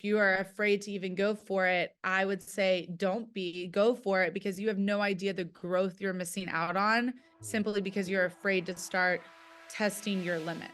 you are afraid to even go for it, I would say go for it, because you have no idea the growth you're missing out on simply because you're afraid to start testing your limits.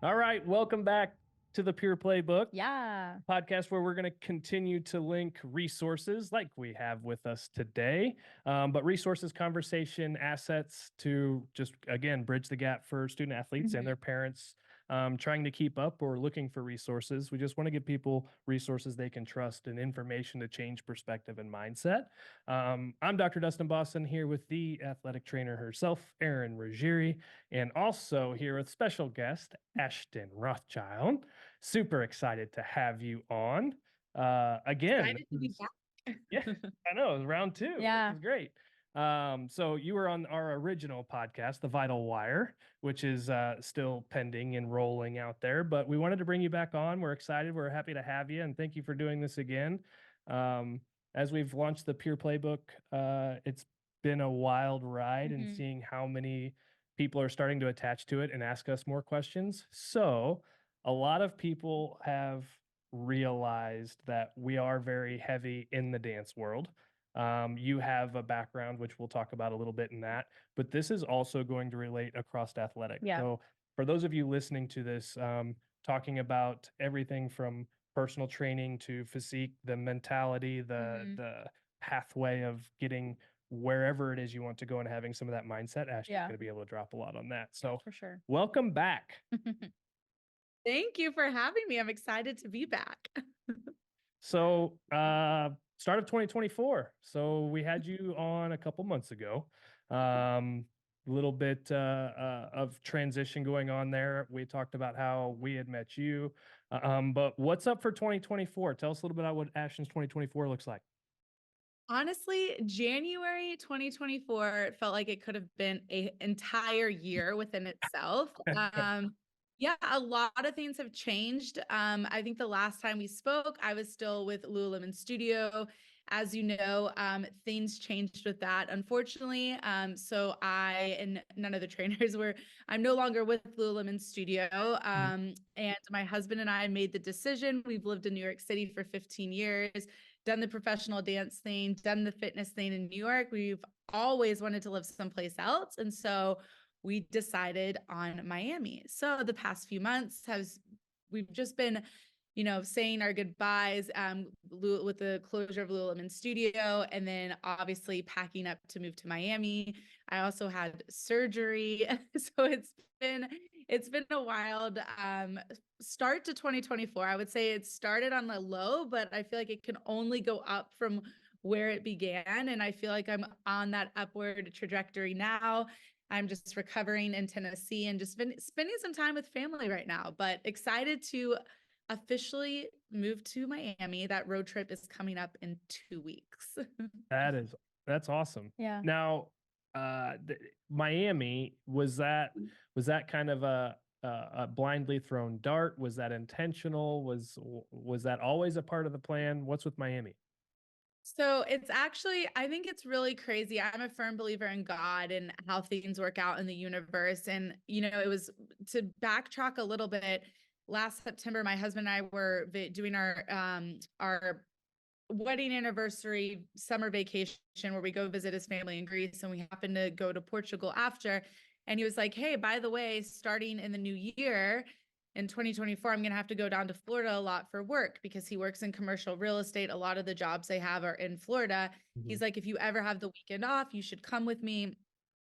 All right, welcome back to the Pure Playbook. Yeah. Podcast where we're going to continue to link resources like we have with us today, but resources, conversation, assets to just, again, bridge the gap for student athletes and their parents trying to keep up or looking for resources. We just want to give people resources they can trust and information to change perspective and mindset. I'm Dr. Dustin Boston here with the athletic trainer herself, Erin Ruggieri, and also here with special guest, Ashtain Rothchild. Super excited to have you on again. Excited to be back. Yeah, I know, it was round 2. Yeah. It was great. So you were on our original podcast, The Vital Wire, which is still pending and rolling out there, but we wanted to bring you back on. We're excited. We're happy to have you, and thank you for doing this again. As we've launched the Pure Playbook, it's been a wild ride and seeing how many people are starting to attach to it and ask us more questions. So a lot of people have realized that we are very heavy in the dance world. You have a background, which we'll talk about a little bit in that, but this is also going to relate across athletics. Yeah. So for those of you listening to this, talking about everything from personal training to physique, the mentality, the pathway of getting wherever it is you want to go and having some of that mindset, Ashton's going to be able to drop a lot on that. So for sure. welcome back. Thank you for having me. I'm excited to be back. So, start of 2024. So we had you on a couple months ago. A little bit of transition going on there. We talked about how we had met you. But what's up for 2024? Tell us a little bit about what Ashton's 2024 looks like. Honestly, January 2024 felt like it could have been an entire year within itself. Yeah, a lot of things have changed. I think the last time we spoke, I was still with Lululemon Studio. As you know, things changed with that, unfortunately. So I and none of the trainers I'm no longer with Lululemon Studio. And my husband and I made the decision. We've lived in New York City for 15 years, done the professional dance thing, done the fitness thing in New York. We've always wanted to live someplace else. And so we decided on Miami. So the past few months we've just been, saying our goodbyes with the closure of Lululemon Studio, and then obviously packing up to move to Miami. I also had surgery. So it's been a wild start to 2024. I would say it started on the low, but I feel like it can only go up from where it began. And I feel like I'm on that upward trajectory now. I'm just recovering in Tennessee and just been spending some time with family right now, but excited to officially move to Miami. That road trip is coming up in 2 weeks. That's awesome. Yeah. Now, Miami, was that kind of a blindly thrown dart? Was that intentional? Was that always a part of the plan? What's with Miami? So it's actually, I think it's really crazy. I'm a firm believer in God and how things work out in the universe. And, it was to backtrack a little bit. Last September, my husband and I were doing our wedding anniversary summer vacation where we go visit his family in Greece, and we happened to go to Portugal after. And he was like, "Hey, by the way, starting in the new year, in 2024, I'm going to have to go down to Florida a lot for work," because he works in commercial real estate. A lot of the jobs they have are in Florida. He's like, "If you ever have the weekend off, you should come with me."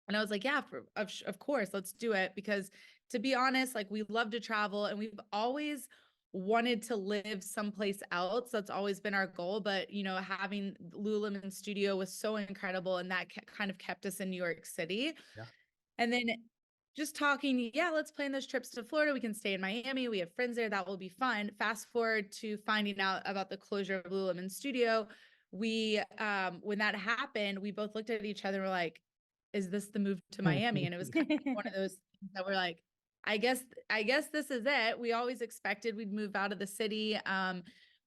And I was like, "Yeah, of course, let's do it." Because to be honest, like, we love to travel and we've always wanted to live someplace else. That's always been our goal. But, having Lululemon Studio was so incredible, and that kind of kept us in New York City. Yeah. And then just talking, yeah, let's plan those trips to Florida. We can stay in Miami. We have friends there. That will be fun. Fast forward to finding out about the closure of Lululemon Studio. when that happened, we both looked at each other and were like, is this the move to Miami? And it was kind of one of those things that we're like, I guess this is it. We always expected we'd move out of the city.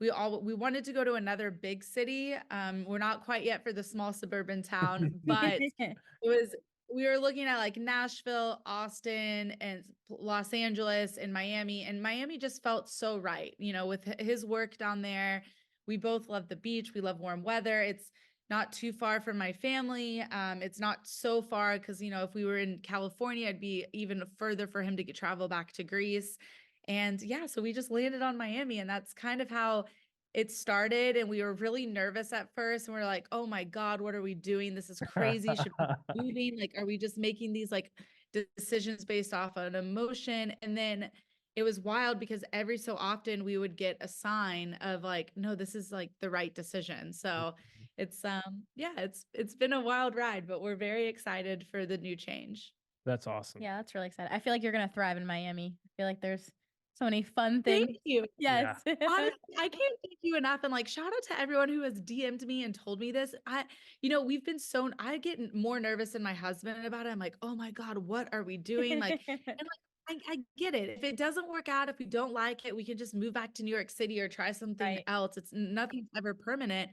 We wanted to go to another big city. We're not quite yet for the small suburban town, but we were looking at like Nashville, Austin, and Los Angeles and Miami just felt so right. You know, with his work down there, we both love the beach. We love warm weather. It's not too far from my family. It's not so far because, you know, if we were in California, it'd be even further for him to travel back to Greece. And yeah, so we just landed on Miami, and that's kind of how it started. And we were really nervous at first, and we are like, oh my God, what are we doing? This is crazy. Should we be moving? Like, are we just making these like decisions based off of an emotion? And then it was wild because every so often we would get a sign of like, no, this is like the right decision. So it's yeah, it's been a wild ride, but we're very excited for the new change. That's awesome. Yeah, that's really exciting. I feel like you're gonna thrive in Miami. I feel like there's so many fun things. Thank you. Yes. Yeah. Honestly, I can't thank you enough. And like, shout out to everyone who has DM'd me and told me this. You know, we've been I get more nervous than my husband about it. I'm like, oh my God, what are we doing? Like, and like, I get it. If it doesn't work out, if we don't like it, we can just move back to New York City or try something else. It's nothing's ever permanent.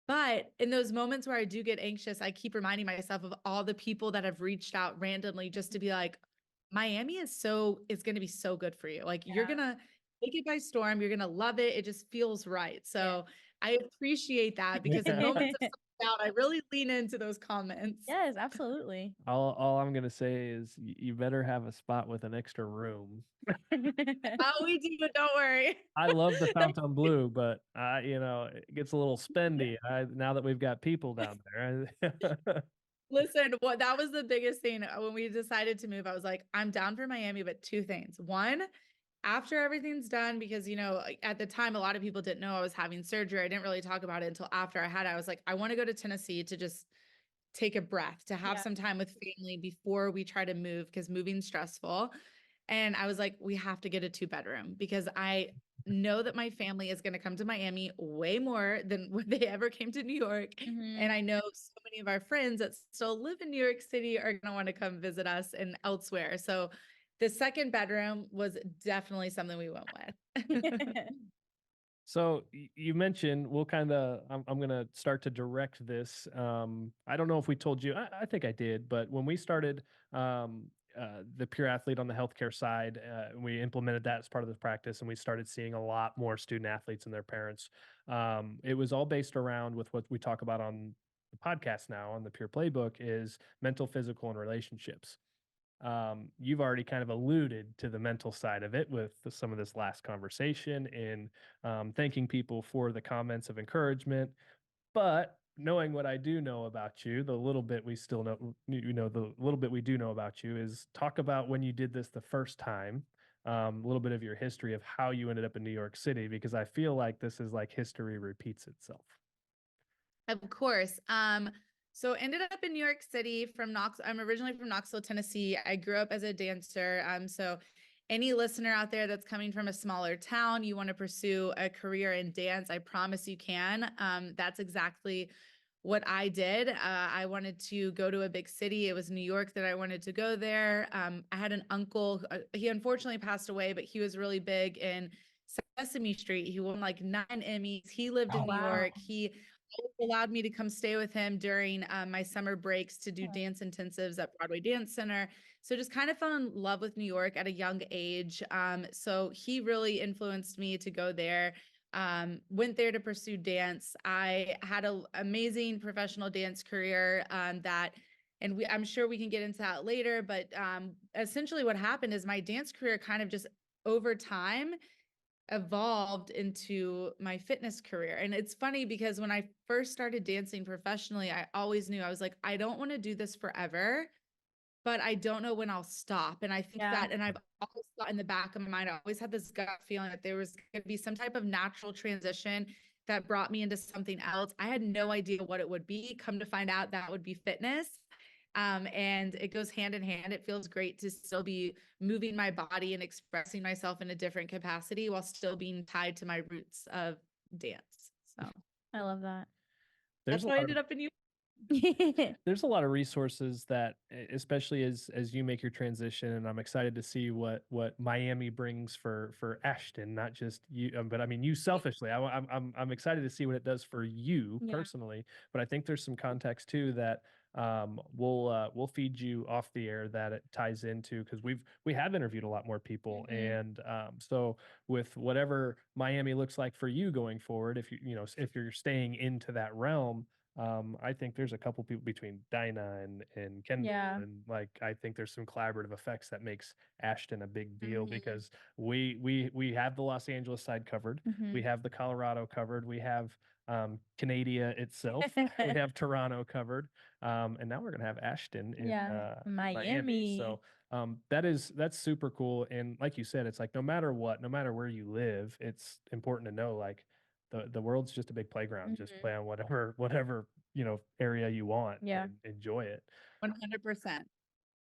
But in those moments where I do get anxious, I keep reminding myself of all the people that have reached out randomly just to be like, Miami is going to be so good for you. Like you're going to take it by storm. You're going to love it. It just feels right. So I appreciate that because in moments of doubt, I really lean into those comments. Yes, absolutely. All I'm gonna say is you better have a spot with an extra room. Oh, we do. Don't worry. I love the Fontainebleau, but you know, it gets a little spendy now that we've got people down there. Listen, that was the biggest thing when we decided to move. I was like, I'm down for Miami, but two things. One, after everything's done, because, you know, at the time, a lot of people didn't know I was having surgery. I didn't really talk about it until after I had it. I was like, I want to go to Tennessee to just take a breath, to have some time with family before we try to move, because moving's stressful. And I was like, we have to get a 2-bedroom because I know that my family is going to come to Miami way more than when they ever came to New York. And I know so many of our friends that still live in New York City are going to want to come visit us and elsewhere. So the 2nd bedroom was definitely something we went with. So you mentioned we'll kind of I'm going to start to direct this. I don't know if we told you. I think I did, but when we started the Pure Athlete on the healthcare side, we implemented that as part of the practice, and we started seeing a lot more student athletes and their parents. It was all based around with what we talk about on the podcast now on the Pure Playbook is mental, physical, and relationships. You've already kind of alluded to the mental side of it with some of this last conversation and thanking people for the comments of encouragement. But knowing what I do know about you, the little bit we still know, the little bit we do know about you is talk about when you did this the first time, a little bit of your history of how you ended up in New York City, because I feel like this is like history repeats itself. Of course. So ended up in New York City from I'm originally from Knoxville, Tennessee. I grew up as a dancer. So any listener out there that's coming from a smaller town, you want to pursue a career in dance, I promise you can. That's exactly what I did. I wanted to go to a big city. It was New York that I wanted to go there. I had an uncle, he unfortunately passed away, but he was really big in Sesame Street. He won like 9 Emmys. He lived in New York. He allowed me to come stay with him during my summer breaks to do dance intensives at Broadway Dance Center. So just kind of fell in love with New York at a young age. So he really influenced me to go there. Went there to pursue dance. I had an amazing professional dance career I'm sure we can get into that later, but essentially what happened is my dance career kind of just over time evolved into my fitness career. And it's funny because when I first started dancing professionally, I always knew, I was like, I don't want to do this forever, but I don't know when I'll stop. And I think and I've always thought in the back of my mind, I always had this gut feeling that there was going to be some type of natural transition that brought me into something else. I had no idea what it would be. Come to find out, that would be fitness. And it goes hand in hand. It feels great to still be moving my body and expressing myself in a different capacity while still being tied to my roots of dance. So I love that. There's That's a how I lot of ended up in you. there's a lot of resources that especially as you make your transition, and I'm excited to see what Miami brings for Ashton, not just you, but I mean you selfishly. I'm excited to see what it does for you Yeah. personally, but I think there's some context too that we'll feed you off the air that it ties into, because we have interviewed a lot more people, Mhm. and so with whatever Miami looks like for you going forward, if if you're staying into that realm, I think there's a couple people between Dinah and Kendall, Yeah. and like I think there's some collaborative effects that makes Ashton a big deal, Mhm. because we have the Los Angeles side covered, we Mhm. have the Colorado covered, we have Canada itself, we have Toronto covered, and now we're gonna have Ashton in Yeah. Miami. So Miami. that's super cool. And like you said, it's like no matter what, no matter where you live, it's important to know like the world's just a big playground. Just Mhm. play on whatever area you want Yeah. and enjoy it. 100%.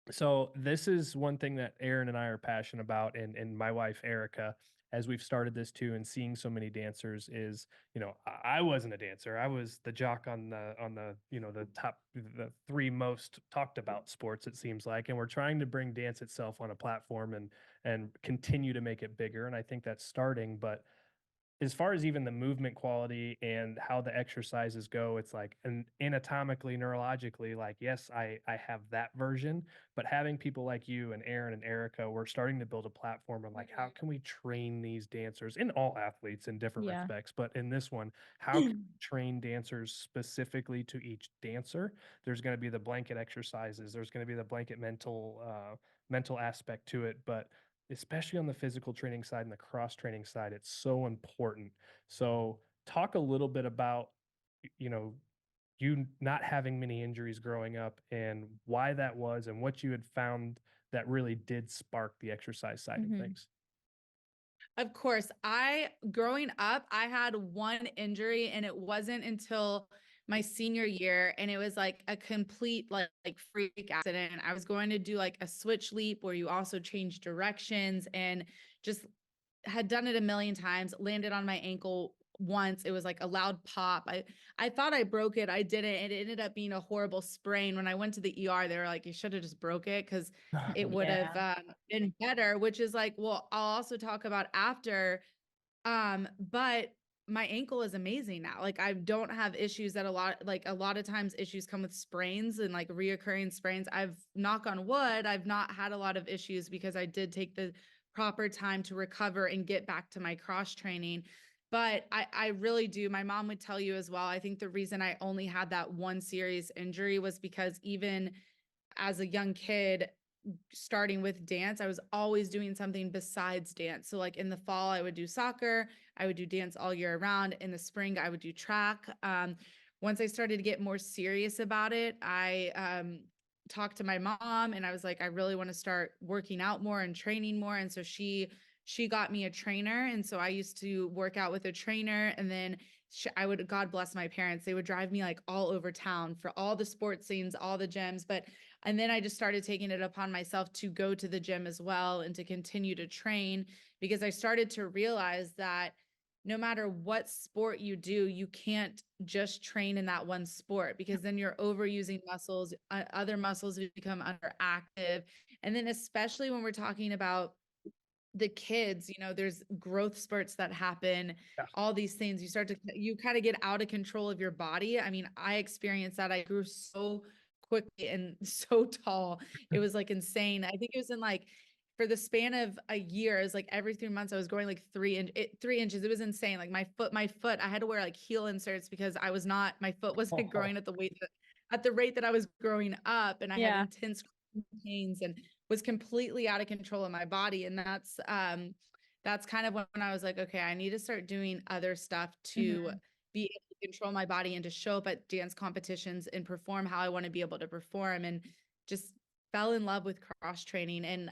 So this is one thing that Aaron and I are passionate about, and my wife Erica, as we've started this too, and seeing so many dancers is, I wasn't a dancer. I was the jock on the the top, the three most talked about sports, it seems like, and we're trying to bring dance itself on a platform and continue to make it bigger. And I think that's starting, but as far as even the movement quality and how the exercises go, it's like and anatomically, neurologically, like yes, I have that version, but having people like you and Aaron and Erica, we're starting to build a platform of like how Mhm. can we train these dancers, in all athletes in different Yeah. respects, but in this one, how can we train dancers specifically to each dancer? There's going to be the blanket exercises, there's going to be the blanket mental aspect to it, but especially on the physical training side and the cross training side, it's so important. So, talk a little bit about, you know, you not having many injuries growing up and why that was, and what you had found that really did spark the exercise side of Mhm. things. Of course, growing up, I had one injury and it wasn't until my senior year, and it was like a complete like freak accident. I was going to do like a switch leap where you also change directions, and just had done it a million times, landed on my ankle once. It was like a loud pop. I thought I broke it. I didn't. It ended up being a horrible sprain. When I went to the ER, they were like, you should have just broke it, because it would have Yeah. been better, which is like, well, I'll also talk about after. But my ankle is amazing now. Like I don't have issues that a lot of times issues come with sprains and like reoccurring sprains. I've knock on wood, I've not had a lot of issues because I did take the proper time to recover and get back to my cross training. But I really do. My mom would tell you as well. I think the reason I only had that one serious injury was because even as a young kid, starting with dance, I was always doing something besides dance. So like in the fall, I would do soccer, I would do dance all year round. In the spring, I would do track. Once I started to get more serious about it, I talked to my mom and I was like, I really want to start working out more and training more. And so she got me a trainer. And so I used to work out with a trainer, and then I would, God bless my parents, they would drive me like all over town for all the sports scenes, all the gyms. But and then I just started taking it upon myself to go to the gym as well and to continue to train, because I started to realize that no matter what sport you do, you can't just train in that one sport, because then you're overusing muscles, other muscles become underactive. And then, especially when we're talking about the kids, there's growth spurts that happen, Yeah. all these things. You kind of get out of control of your body. I mean, I experienced that. I grew so quickly and so tall. It was like insane. I think it was in like, for the span of a year, it was like every 3 months I was growing like 3 inches. It was insane. Like my foot, I had to wear like heel inserts because my foot wasn't growing at the rate that I was growing up. And I had Yeah. intense pains and was completely out of control of my body. And that's kind of when I was like, okay, I need to start doing other stuff to Mhm. be able to control my body and to show up at dance competitions and perform how I want to be able to perform. And just fell in love with cross training. And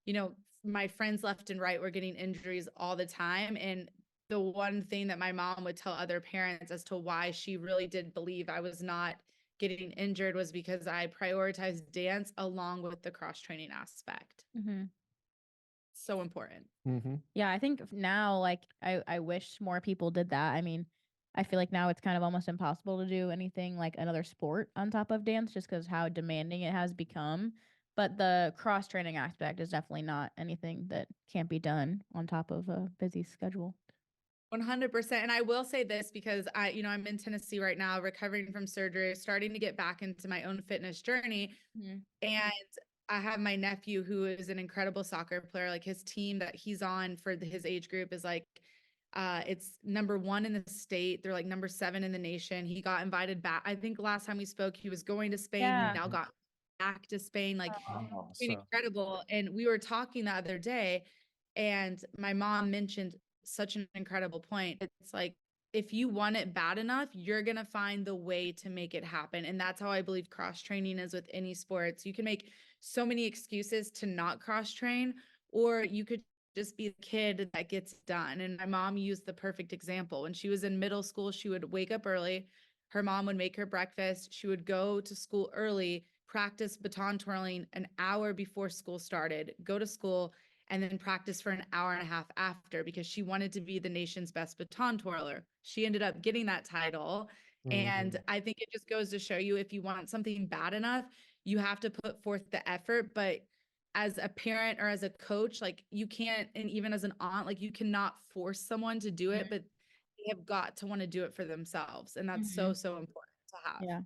you know, my friends left and right were getting injuries all the time. And the one thing that my mom would tell other parents as to why she really did believe I was not getting injured was because I prioritized dance along with the cross training aspect. Mhm. So important. Mm-hmm. Yeah, I think now, like, I wish more people did that. I mean, I feel like now it's kind of almost impossible to do anything like another sport on top of dance just because how demanding it has become. But the cross training aspect is definitely not anything that can't be done on top of a busy schedule. 100%. And I will say this because I'm in Tennessee right now, recovering from surgery, starting to get back into my own fitness journey. Mhm. And I have my nephew who is an incredible soccer player. Like his team that he's on for his age group is like, it's #1 in the state. They're like #7 in the nation. He got invited back. I think last time we spoke, he was going to Spain. He Yeah. now got back to Spain. Like Oh, it's been so incredible. And we were talking the other day, and my mom mentioned such an incredible point. It's like, if you want it bad enough, you're going to find the way to make it happen. And that's how I believe cross training is with any sports. You can make so many excuses to not cross train, or you could just be the kid that gets done. And my mom used the perfect example. When she was in middle school, she would wake up early. Her mom would make her breakfast. She would go to school early, practice baton twirling an hour before school started, go to school, and then practice for an hour and a half after because she wanted to be the nation's best baton twirler. She ended up getting that title. And I think it just goes to show you, if you want something bad enough, you have to put forth the effort. But as a parent or as a coach, like you can't, and even as an aunt, like you cannot force someone to do it, but they have got to want to do it for themselves. And that's so, Mhm. so important to have. Yeah.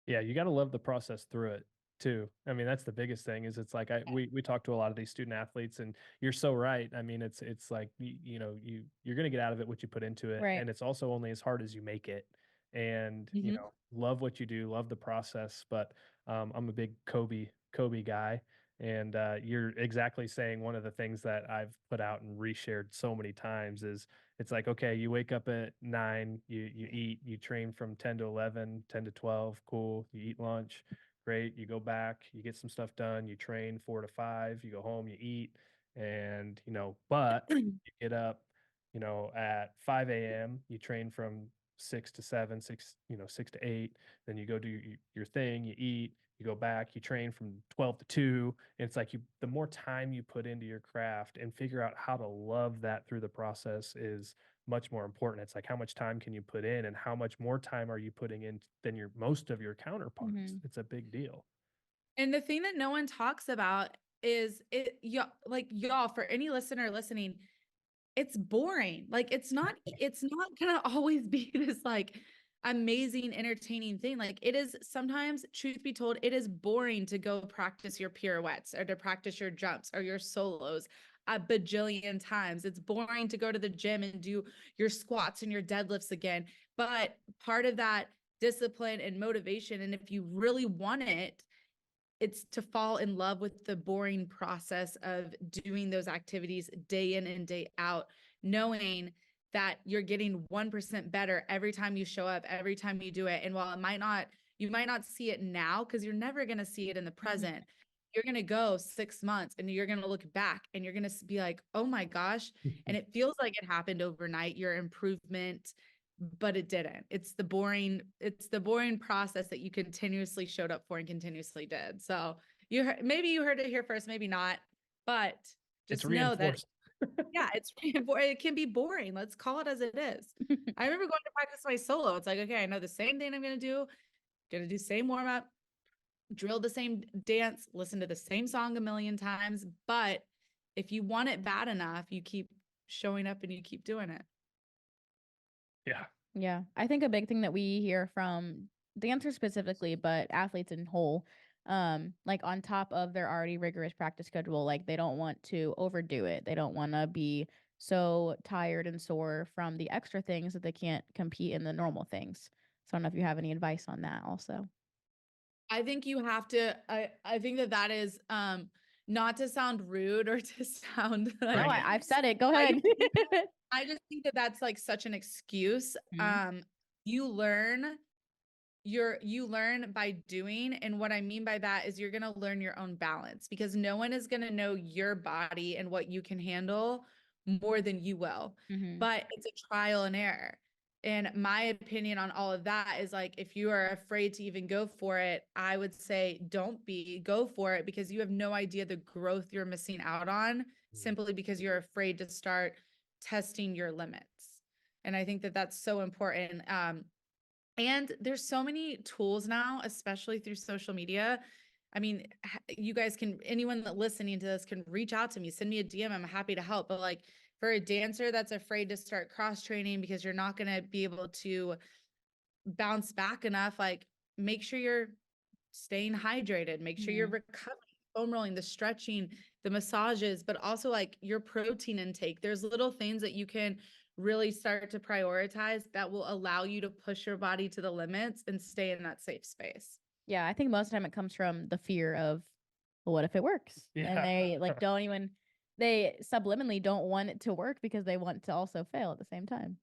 yeah, you got to love the process through it too. I mean, that's the biggest thing is it's like we talk to a lot of these student athletes and you're so right. I mean, it's like you're going to get out of it what you put into it, Right. and it's also only as hard as you make it. And Mhm. love what you do, love the process, but I'm a big Kobe guy. And you're exactly saying one of the things that I've put out and reshared so many times is it's like, okay, you wake up at 9, you eat, you train from 10 to 11, 10 to 12, cool. You eat lunch, great. You go back, you get some stuff done, you train 4 to 5, you go home, you eat, and but you get up, at 5 a.m., you train from 6 to 7, 6 to 8, then you go do your thing, you eat, you go back, you train from 12 to 2. And it's like the more time you put into your craft and figure out how to love that through the process is much more important. It's like how much time can you put in and how much more time are you putting in than most of your counterparts. Mhm. It's a big deal. And the thing that no one talks about is y'all, for any listener listening, it's boring. Like it's not gonna always be this like amazing, entertaining thing. Like it is sometimes, truth be told, it is boring to go practice your pirouettes or to practice your jumps or your solos a bajillion times. It's boring to go to the gym and do your squats and your deadlifts again. But part of that discipline and motivation, and if you really want it, it's to fall in love with the boring process of doing those activities day in and day out, knowing that you're getting 1% better every time you show up, every time you do it. And while you might not see it now because you're never going to see it in the present. You're going to go 6 months and you're going to look back and you're going to be like, oh my gosh. And it feels like it happened overnight, your improvement, but it didn't. It's the boring process that you continuously showed up for and continuously did. So maybe you heard it here first, maybe not, but It's just know that, reinforced. yeah, it can be boring. Let's call it as it is. I remember going to practice my solo. It's like, okay, I know the same thing I'm going to do same warm up, drill the same dance, listen to the same song a million times. But if you want it bad enough, you keep showing up and you keep doing it. Yeah. Yeah. I think a big thing that we hear from dancers specifically, but athletes in whole, like on top of their already rigorous practice schedule, like they don't want to overdo it. They don't want to be so tired and sore from the extra things that they can't compete in the normal things. So I don't know if you have any advice on that also. I think you have to, I think that is, not to sound rude or to sound No, Bring like, it. I've said it. Go I ahead. I just think that that's like such an excuse. Mhm. You learn you learn by doing, and what I mean by that is you're going to learn your own balance, because no one is going to know your body and what you can handle more than you will. Mhm. But it's a trial and error. And my opinion on all of that is, like, if you are afraid to even go for it, I would say go for it, because you have no idea the growth you're missing out on simply because you're afraid to start testing your limits. And I think that that's so important. And there's so many tools now, especially through social media. I mean, you guys can, anyone that listening to this can reach out to me, send me a DM. I'm happy to help. But like for a dancer that's afraid to start cross training because you're not going to be able to bounce back enough, like make sure you're staying hydrated, make sure you're recovering, foam rolling, the stretching, the massages, but also like your protein intake. There's little things that you can really start to prioritize that will allow you to push your body to the limits and stay in that safe space. Yeah, I think most of the time it comes from the fear of, well, what if it works? And they like don't even, they subliminally don't want it to work because they want to also fail at the same time.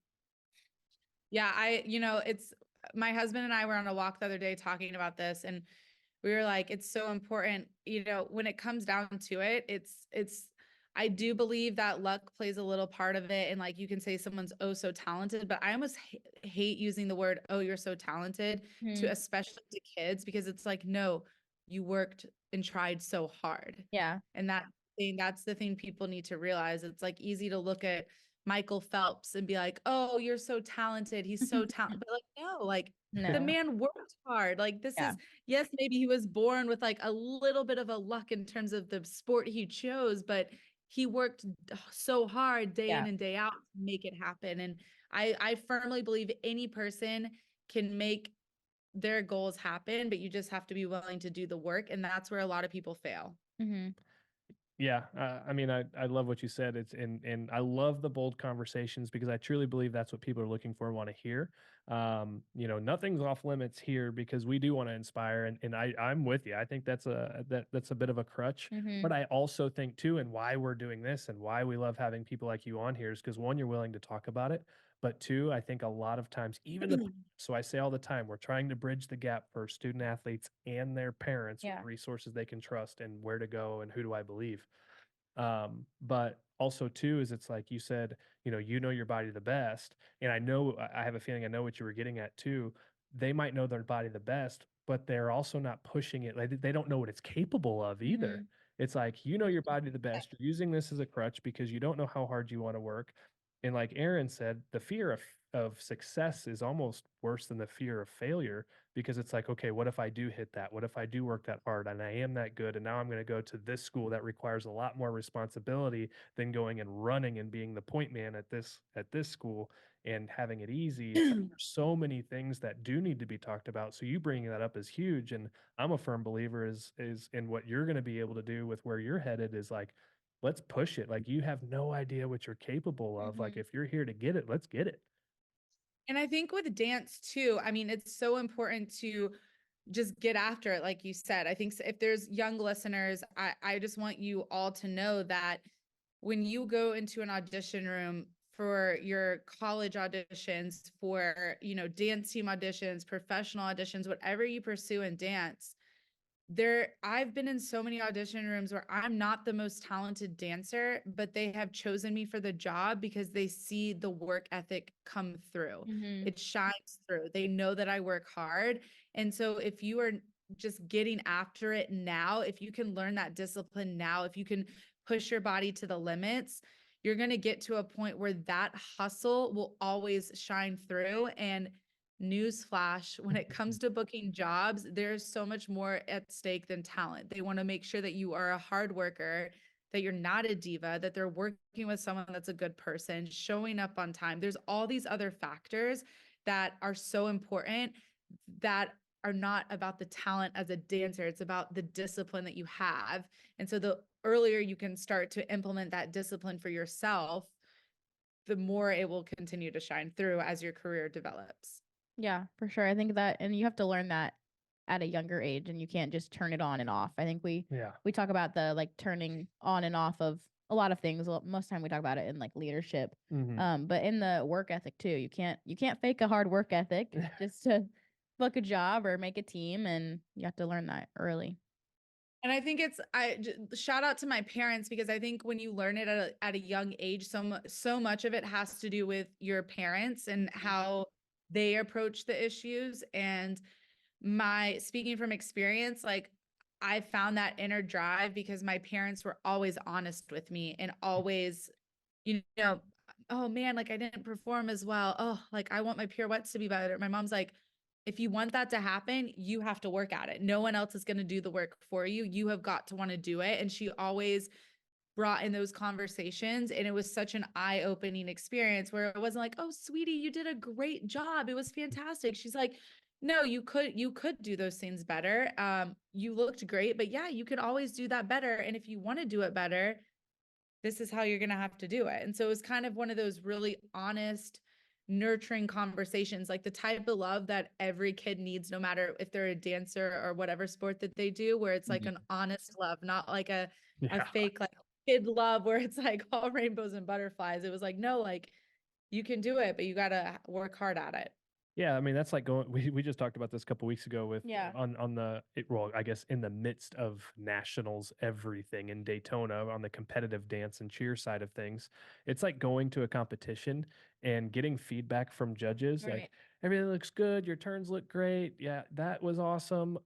Yeah, it's my husband and I were on a walk the other day talking about this, and we were like, it's so important, when it comes down to it, I do believe that luck plays a little part of it. And like, you can say someone's oh so talented, but I almost hate using the word, oh, you're so talented to, especially to kids, because it's like, no, you worked and tried so hard. Yeah. And that's the thing people need to realize. It's like easy to look at Michael Phelps and be like, oh, you're so talented. He's so talented. But like, no, like the No. man worked hard. Like this Yeah. is, yes, maybe he was born with like a little bit of a luck in terms of the sport he chose, but he worked so hard day in and day out to make it happen. And I firmly believe any person can make their goals happen, but you just have to be willing to do the work. And that's where a lot of people fail. Yeah, I mean, I love what you said. And I love the bold conversations because I truly believe that's what people are looking for, want to hear. Nothing's off limits here because we do want to inspire, and I'm with you. I think that's a bit of a crutch, but I also think too, and why we're doing this and why we love having people like you on here is because one, you're willing to talk about it, but two, I think a lot of times so I say all the time, we're trying to bridge the gap for student athletes and their parents with resources they can trust and where to go and who do I believe. But also too is it's like you said, you know your body the best, and I have a feeling I know what you were getting at too. They might know their body the best, but they're also not pushing it. Like they don't know what it's capable of either. It's like you know your body the best. You're using this as a crutch because you don't know how hard you want to work. And like Erin said, the fear of success is almost worse than the fear of failure because it's like, okay, what if I do hit that? What if I do work that hard and I am that good? And now I'm going to go to this school that requires a lot more responsibility than going and running and being the point man at this school and having it easy. It's like there's so many things that do need to be talked about. So you bringing that up is huge. And I'm a firm believer is in what you're going to be able to do with where you're headed is like, let's push it. Like you have no idea what you're capable of. Like if you're here to get it, let's get it. And I think with dance too, I mean, it's so important to just get after it. Like you said, I think if there's young listeners, I just want you all to know that when you go into an audition room for your college auditions, for, dance team auditions, professional auditions, whatever you pursue in dance, I've been in so many audition rooms where I'm not the most talented dancer, but they have chosen me for the job because they see the work ethic come through. It shines through. They know that I work hard. And so if you are just getting after it now, if you can learn that discipline now, if you can push your body to the limits, you're going to get to a point where that hustle will always shine through. And newsflash, when it comes to booking jobs, there's so much more at stake than talent. They want to make sure that you are a hard worker, that you're not a diva, that they're working with someone that's a good person, showing up on time. There's all these other factors that are so important that are not about the talent as a dancer. It's about the discipline that you have. And so the earlier you can start to implement that discipline for yourself, the more it will continue to shine through as your career develops. Yeah, for sure. I think that, and you have to learn that at a younger age, and you can't just turn it on and off. I think we talk about the like turning on and off of a lot of things. Well, most of the time we talk about it in like leadership, but in the work ethic too. You can't fake a hard work ethic just to book a job or make a team, and you have to learn that early. And I think shout out to my parents, because I think when you learn it at a young age, so much of it has to do with your parents and how they approach the issues. And speaking from experience, like I found that inner drive because my parents were always honest with me and always, oh man, like I didn't perform as well. Oh, like I want my pirouettes to be better. My mom's like, if you want that to happen, you have to work at it. No one else is going to do the work for you. You have got to want to do it. And she always brought in those conversations, and it was such an eye-opening experience where it wasn't like, oh sweetie, you did a great job, it was fantastic. She's like, no, you could do those things better. You looked great, but yeah, you could always do that better. And if you want to do it better, this is how you're going to have to do it. And so it was kind of one of those really honest, nurturing conversations, like the type of love that every kid needs, no matter if they're a dancer or whatever sport that they do, where it's like an honest love, not like a Yeah. fake like kid love where it's like all rainbows and butterflies. It was like, no, like you can do it, but you got to work hard at it. Yeah, I mean that's like going. We just talked about this a couple weeks ago with Yeah. on the well, I guess in the midst of nationals, everything in Daytona on the competitive dance and cheer side of things, it's like going to a competition and getting feedback from judges. Like Right. everything looks good, your turns look great. Yeah, that was awesome.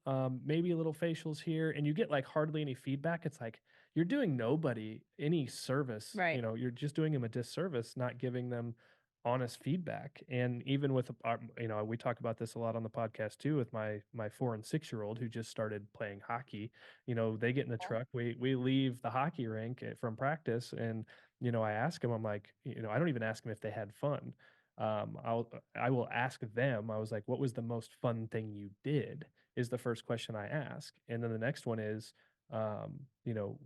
Maybe a little facials here, and you get like hardly any feedback. It's like you're doing nobody any service. Right. You know, you're just doing them a disservice, not giving them honest feedback. And even with our, you know, we talk about this a lot on the podcast too with my 4 and 6 year old who just started playing hockey. You know, they get in the truck, we leave the hockey rink from practice, and you know, I ask them, I'm like, you know, I don't even ask them if they had fun. I will ask them, I was like, what was the most fun thing you did, is the first question I ask. And then the next one is, you know,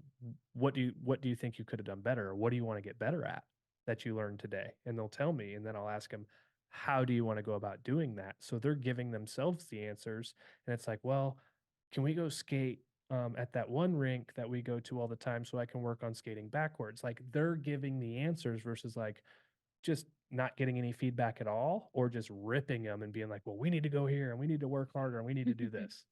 what do you think you could have done better, or what do you want to get better at that you learned today? And they'll tell me, and then I'll ask them, how do you want to go about doing that? So they're giving themselves the answers. And it's like, well, can we go skate at that one rink that we go to all the time so I can work on skating backwards? Like they're giving the answers versus like just not getting any feedback at all, or just ripping them and being like, well, we need to go here and we need to work harder and we need to do this.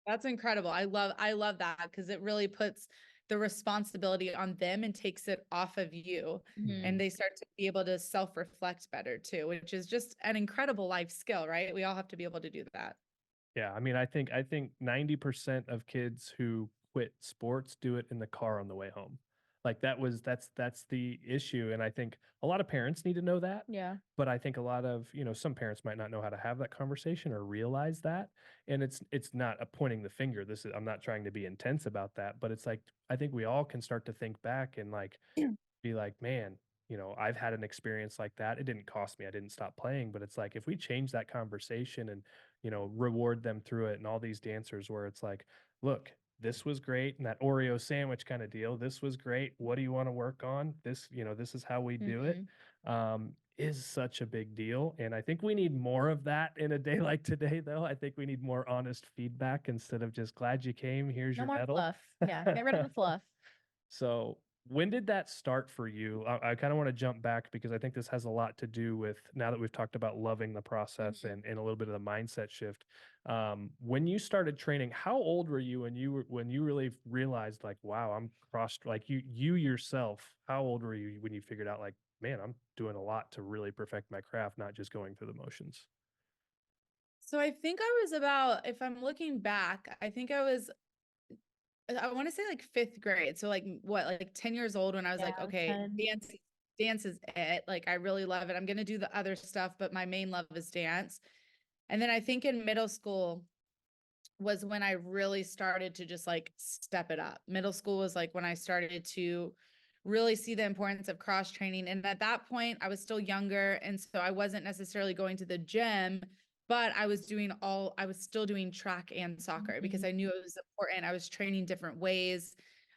That's incredible. I love that because it really puts the responsibility on them and takes it off of you. Mhm. And they start to be able to self-reflect better too, which is just an incredible life skill, right? We all have to be able to do that. Yeah, I mean, I think 90% of kids who quit sports do it in the car on the way home. Like that's the issue, and I think a lot of parents need to know that. Yeah. But I think a lot of, you know, some parents might not know how to have that conversation or realize that. And it's not a pointing the finger. This is, I'm not trying to be intense about that, but it's like I think we all can start to think back and like be like, man, you know, I've had an experience like that. It didn't cost me. I didn't stop playing, but it's like if we change that conversation and, you know, reward them through it, and all these dancers where it's like, look, this was great, and that Oreo sandwich kind of deal. This was great. What do you want to work on? This, you know, this is how we do it. Is such a big deal. And I think we need more of that in a day like today, though. I think we need more honest feedback instead of just glad you came. Here's No your more medal. fluff. Yeah. Get rid of the fluff. So, when did that start for you? I kind of want to jump back because I think this has a lot to do with, now that we've talked about loving the process and a little bit of the mindset shift. When you started training, how old were you when you really realized like, wow, I'm crossed, like you yourself, how old were you when you figured out like, man, I'm doing a lot to really perfect my craft, not just going through the motions? So I think I was about, if I'm looking back, I think I want to say like fifth grade. So like what, like 10 years old when I was like, Yeah, okay, 10. dance is it. Like I really love it. I'm going to do the other stuff, but my main love is dance. And then I think in middle school was when I really started to just like step it up. Middle school was like when I started to really see the importance of cross training. And at that point, I was still younger. And so I wasn't necessarily going to the gym, but I was still doing track and soccer because I knew it was important. I was training different ways.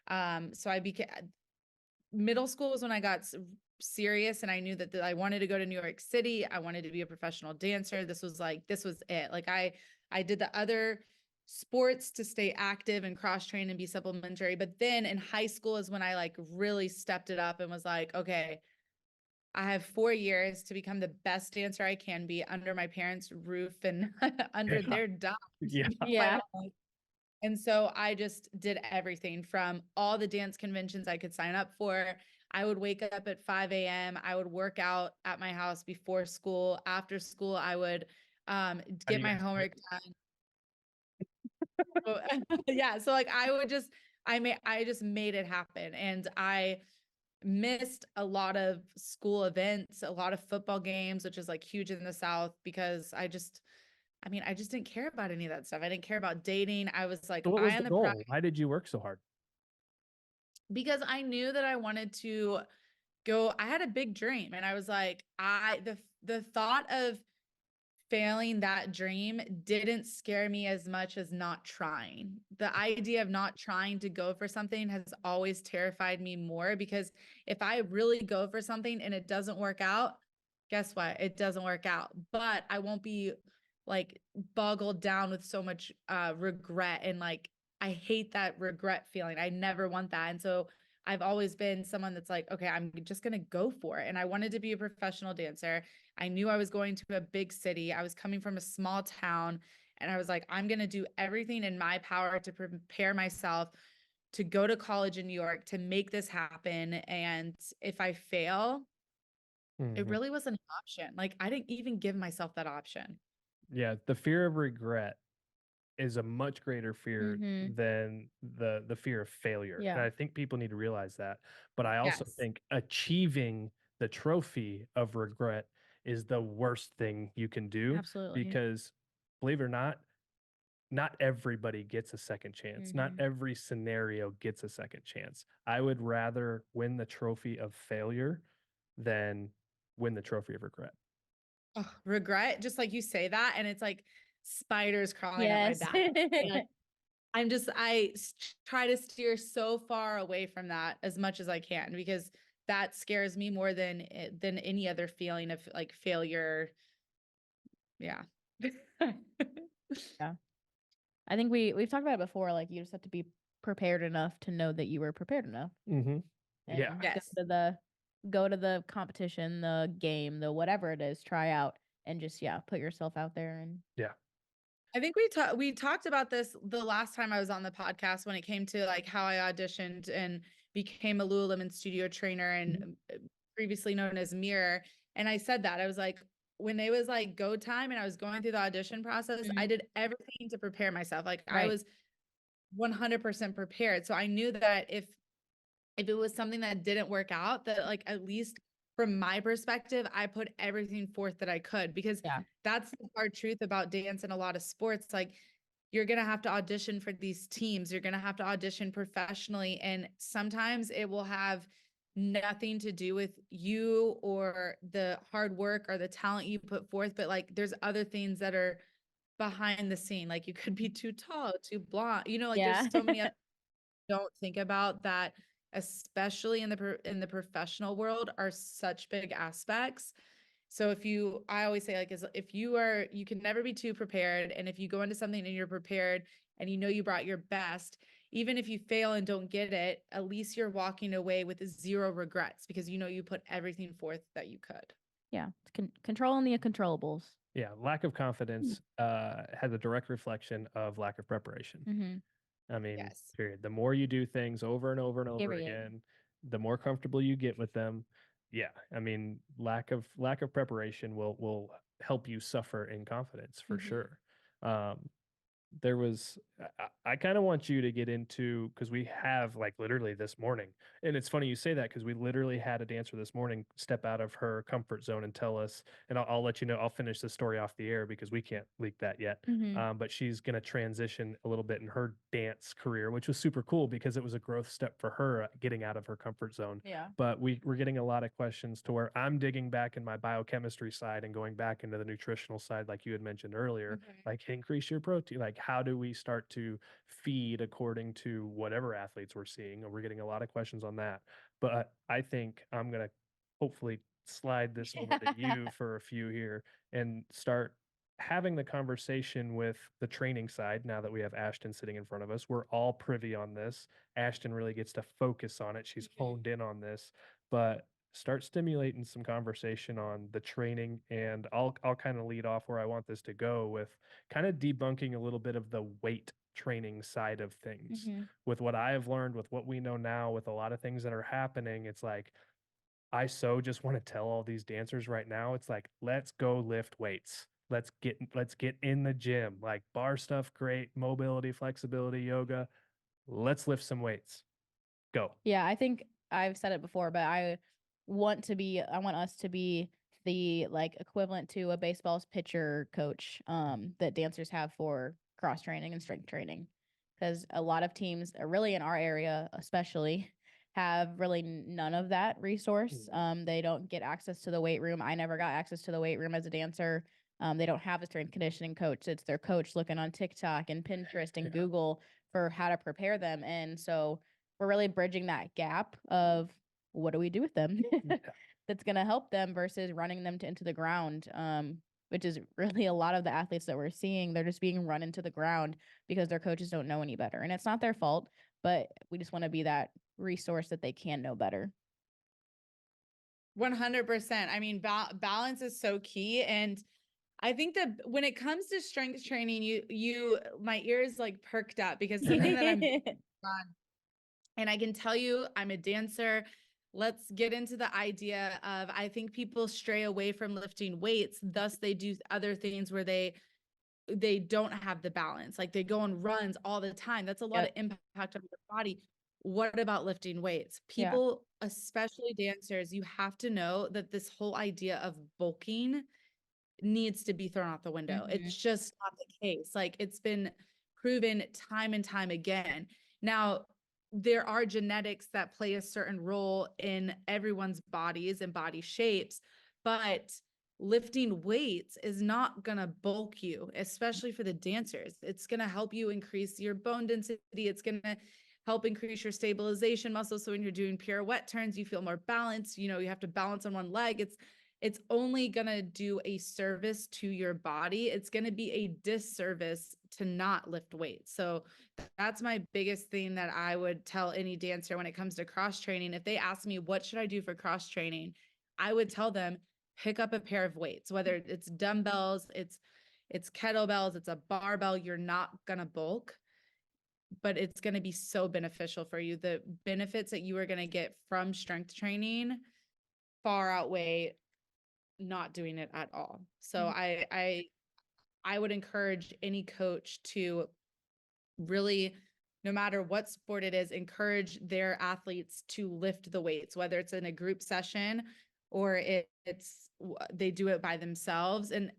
So I became, middle school was when I got serious and I knew that I wanted to go to New York City. I wanted to be a professional dancer. This was it. Like I did the other sports to stay active and cross train and be supplementary. But then in high school is when I like really stepped it up and was like, okay, I have 4 years to become the best dancer I can be under my parents' roof and under Yeah. their dime. Yeah. Yeah. And so I just did everything from all the dance conventions I could sign up for. I would wake up at 5 a.m. I would work out at my house before school. After school, I would How do get you my guys do it? homework done. Yeah. So like I would just, I just made it happen. And missed a lot of school events, a lot of football games, which is like huge in the South because I just didn't care about any of that stuff. I didn't care about dating. I was like, So what was eye the on the prize goal? Why did you work so hard? because I knew that I wanted to go. I had a big dream and I was like, the thought of failing that dream didn't scare me as much as not trying. The idea of not trying to go for something has always terrified me more because if I really go for something and it doesn't work out, guess what? It doesn't work out. But I won't be like boggled down with so much regret and like I hate that regret feeling. I never want that. And so I've always been someone that's like, okay, I'm just going to go for it. And I wanted to be a professional dancer. I knew I was going to a big city. I was coming from a small town. And I was like, I'm going to do everything in my power to prepare myself to go to college in New York to make this happen. And if I fail, it really wasn't an option. Like, I didn't even give myself that option. Yeah, the fear of regret is a much greater fear than the fear of failure. And Yeah. I think people need to realize that. But I also Yes. think achieving the trophy of regret is the worst thing you can do Absolutely. because believe it or not everybody gets a second chance. Not every scenario gets a second chance. I would rather win the trophy of failure than win the trophy of regret. Ugh, regret, just like you say that, and it's like spiders crawling up my Yes. back. And try to steer so far away from that as much as I can because that scares me more than any other feeling of like failure. Yeah. Yeah. I think we've talked about it before. Like you just have to be prepared enough to know that you were prepared enough. Yeah. And Yes. go to the competition, the game, the whatever it is, try out and just put yourself out there and Yeah. I think we talked about this the last time I was on the podcast when it came to like how I auditioned and became a Lululemon studio trainer and previously known as Mirror. And I said that I was like, when it was like go time and I was going through the audition process, I did everything to prepare myself. Like I was 100% prepared. So I knew that if it was something that didn't work out, that like at least from my perspective, I put everything forth that I could because that's the hard truth about dance and a lot of sports. Like you're going to have to audition for these teams. You're going to have to audition professionally. And sometimes it will have nothing to do with you or the hard work or the talent you put forth. But like there's other things that are behind the scene. Like you could be too tall, too blonde, like there's so many other don't think about that, especially in the professional world, are such big aspects. So I always say like, if you can never be too prepared. And if you go into something and you're prepared and you brought your best, even if you fail and don't get it, at least you're walking away with zero regrets because you put everything forth that you could. Yeah. Controlling the uncontrollables. Yeah. Lack of confidence has a direct reflection of lack of preparation. I mean, Yes. period. The more you do things over and over and over again, the more comfortable you get with them. Yeah. I mean, lack of preparation will help you suffer in confidence for sure. There was I kind of want you to get into because we have like literally this morning, and it's funny you say that because we literally had a dancer this morning step out of her comfort zone and tell us, and I'll let you know, I'll finish the story off the air because we can't leak that yet. But she's going to transition a little bit in her dance career, which was super cool because it was a growth step for her getting out of her comfort zone. Yeah. But we're getting a lot of questions to where I'm digging back in my biochemistry side and going back into the nutritional side, like you had mentioned earlier, like increase your protein, like how do we start to feed according to whatever athletes we're seeing? And we're getting a lot of questions on that. But I think I'm going to hopefully slide this over to you for a few here and start having the conversation with the training side. Now that we have Ashtain sitting in front of us, we're all privy on this. Ashtain really gets to focus on it. She's honed in on this, but start stimulating some conversation on the training. And I'll kind of lead off where I want this to go with kind of debunking a little bit of the weight training side of things. With what I have learned, with what we know now, with a lot of things that are happening, it's like I so just want to tell all these dancers right now, it's like, let's go lift weights. Let's get in the gym. Like bar stuff, great. Mobility, flexibility, yoga. Let's lift some weights. Go. Yeah, I think I've said it before, but I want us to be the like equivalent to a baseball's pitcher coach that dancers have for cross training and strength training. Because a lot of teams, really in our area especially, have really none of that resource. They don't get access to the weight room. I never got access to the weight room as a dancer. They don't have a strength conditioning coach. It's their coach looking on TikTok and Pinterest and Google for how to prepare them. And so we're really bridging that gap of what do we do with them that's going to help them versus running them into the ground, which is really a lot of the athletes that we're seeing. They're just being run into the ground because their coaches don't know any better. And it's not their fault, but we just want to be that resource that they can know better. 100%. I mean, balance is so key. And I think that when it comes to strength training, my ears like perked up because something that I'm on, and I can tell you, I'm a dancer. Let's get into the idea of, I think people stray away from lifting weights. Thus they do other things where they don't have the balance. Like they go on runs all the time. That's a lot of impact on your body. What about lifting weights? People, especially dancers, you have to know that this whole idea of bulking needs to be thrown out the window. It's just not the case. Like it's been proven time and time again. Now, there are genetics that play a certain role in everyone's bodies and body shapes, but lifting weights is not going to bulk you, especially for the dancers. It's going to help you increase your bone density. It's going to help increase your stabilization muscle. So when you're doing pirouette turns, you feel more balanced. You have to balance on one leg. It's only going to do a service to your body. It's going to be a disservice to not lift weights. So that's my biggest thing that I would tell any dancer when it comes to cross training. If they ask me, what should I do for cross training? I would tell them, pick up a pair of weights, whether it's dumbbells, it's kettlebells, it's a barbell. You're not going to bulk, but it's going to be so beneficial for you. The benefits that you are going to get from strength training far outweigh not doing it at all. So I would encourage any coach to really, no matter what sport it is, encourage their athletes to lift the weights, whether it's in a group session or they do it by themselves. And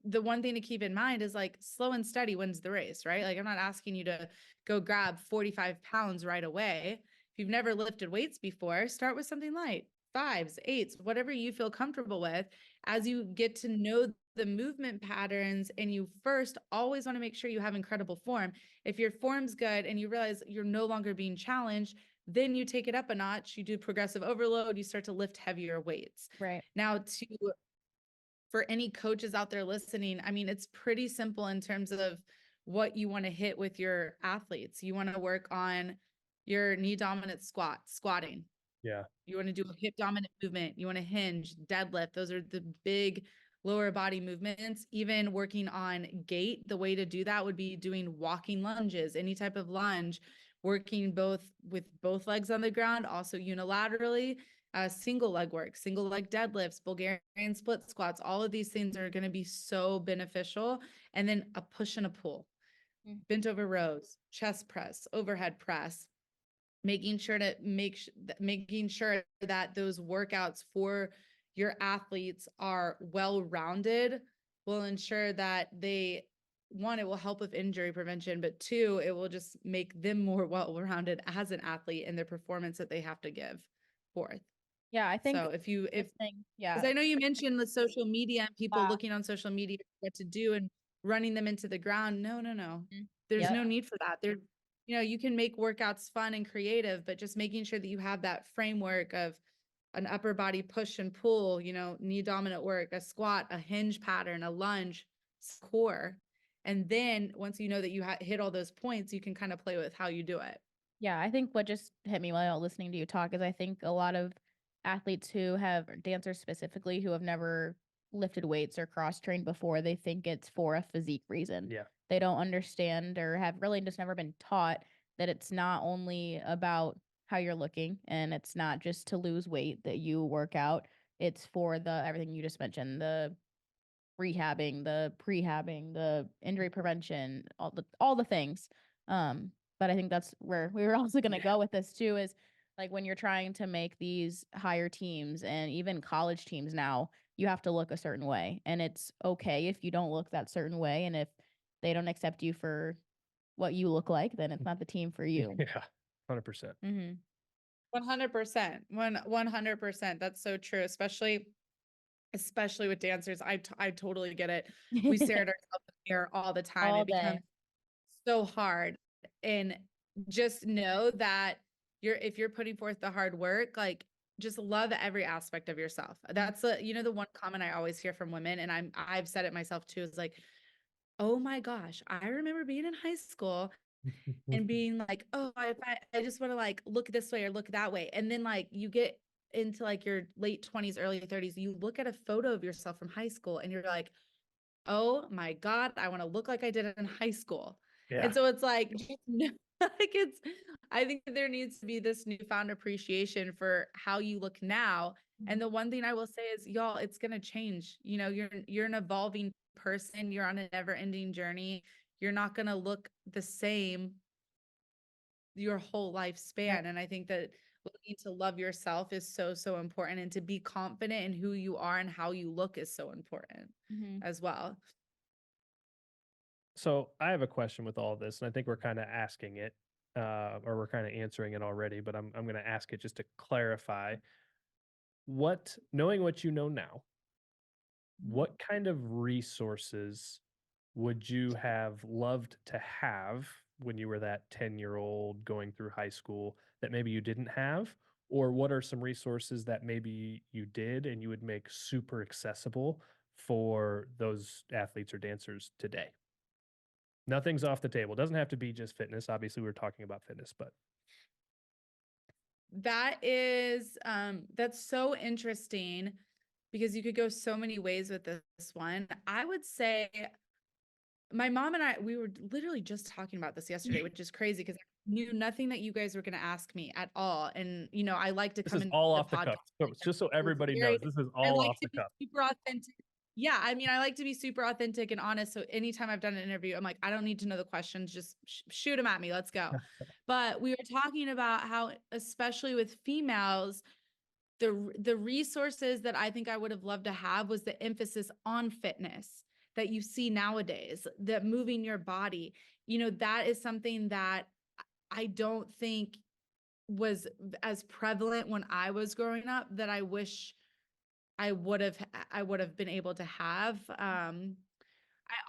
the one thing to keep in mind is like slow and steady wins the race, right? Like I'm not asking you to go grab 45 pounds right away. If you've never lifted weights before, start with something light, 5s, 8s, whatever you feel comfortable with. As you get to know the movement patterns, and you first always want to make sure you have incredible form. If your form's good and you realize you're no longer being challenged, then you take it up a notch. You do progressive overload. You start to lift heavier weights. Right. Now, for any coaches out there listening, I mean, it's pretty simple in terms of what you want to hit with your athletes. You want to work on your knee dominant squatting. Yeah. You want to do a hip dominant movement. You want to hinge, deadlift. Those are the big lower body movements. Even working on gait, the way to do that would be doing walking lunges, any type of lunge, working with both legs on the ground, also unilaterally, single leg work, single leg deadlifts, Bulgarian split squats. All of these things are going to be so beneficial. And then a push and a pull, bent over rows, chest press, overhead press, making sure that those workouts for your athletes are well-rounded will ensure that it will help with injury prevention, but 2, it will just make them more well-rounded as an athlete in their performance that they have to give forth. Yeah, I think so. Yeah, Because I know you mentioned the social media and people looking on social media what to do and running them into the ground. No. There's no need for that. You can make workouts fun and creative, but just making sure that you have that framework of an upper body push and pull, knee dominant work, a squat, a hinge pattern, a lunge, core. And then once you know that you hit all those points, you can kind of play with how you do it. Yeah, I think what just hit me while listening to you talk is I think a lot of athletes dancers specifically, who have never lifted weights or cross trained before, they think it's for a physique reason. Yeah. They don't understand or have really just never been taught that it's not only about how you're looking and it's not just to lose weight that you work out. It's for everything you just mentioned, the rehabbing, the prehabbing, the injury prevention, all the things. But I think that's where we were also going to go with this too, is Like when you're trying to make these higher teams and even college teams now, you have to look a certain way. And it's okay if you don't look that certain way. And if they don't accept you for what you look like, then it's not the team for you. Yeah, 100%. Mm-hmm. 100%. 100%. That's so true, especially with dancers. I totally get it. We stare at ourselves in the mirror all the time. All It becomes day. so hard. And just know that if you're putting forth the hard work, like just love every aspect of yourself. That's the one comment I always hear from women, and I've said it myself too, is like, oh my gosh, I remember being in high school and being like, oh, if I just want to like look this way or look that way. And then like you get into like your late 20s, early 30s, you look at a photo of yourself from high school and you're like, oh my God, I want to look like I did in high school. Yeah. And so it's like, I think that there needs to be this newfound appreciation for how you look now. And the one thing I will say is, y'all, it's going to change. You're an evolving person. You're on a never ending journey. You're not going to look the same your whole lifespan. And I think that learning to love yourself is so, so important. And to be confident in who you are and how you look is so important as well. So I have a question with all this, and I think we're kind of asking it, or we're kind of answering it already, but I'm going to ask it just to clarify. Knowing what you know now, what kind of resources would you have loved to have when you were that 10-year-old going through high school that maybe you didn't have? Or what are some resources that maybe you did and you would make super accessible for those athletes or dancers today? Nothing's off the table. Doesn't have to be just fitness. Obviously, we're talking about fitness, but that's so interesting because you could go so many ways with this one. I would say my mom and I, we were literally just talking about this yesterday, which is crazy because I knew nothing that you guys were going to ask me at all. And, I like to this come is in all the off the podcast. cuff. So just so everybody knows, this is I all like off to the be cuff. super authentic. Yeah. I mean, I like to be super authentic and honest. So anytime I've done an interview, I'm like, I don't need to know the questions. Just shoot them at me. Let's go. But we were talking about how, especially with females, the resources that I think I would have loved to have was the emphasis on fitness that you see nowadays, that moving your body, that is something that I don't think was as prevalent when I was growing up that I wish I would have been able to have. I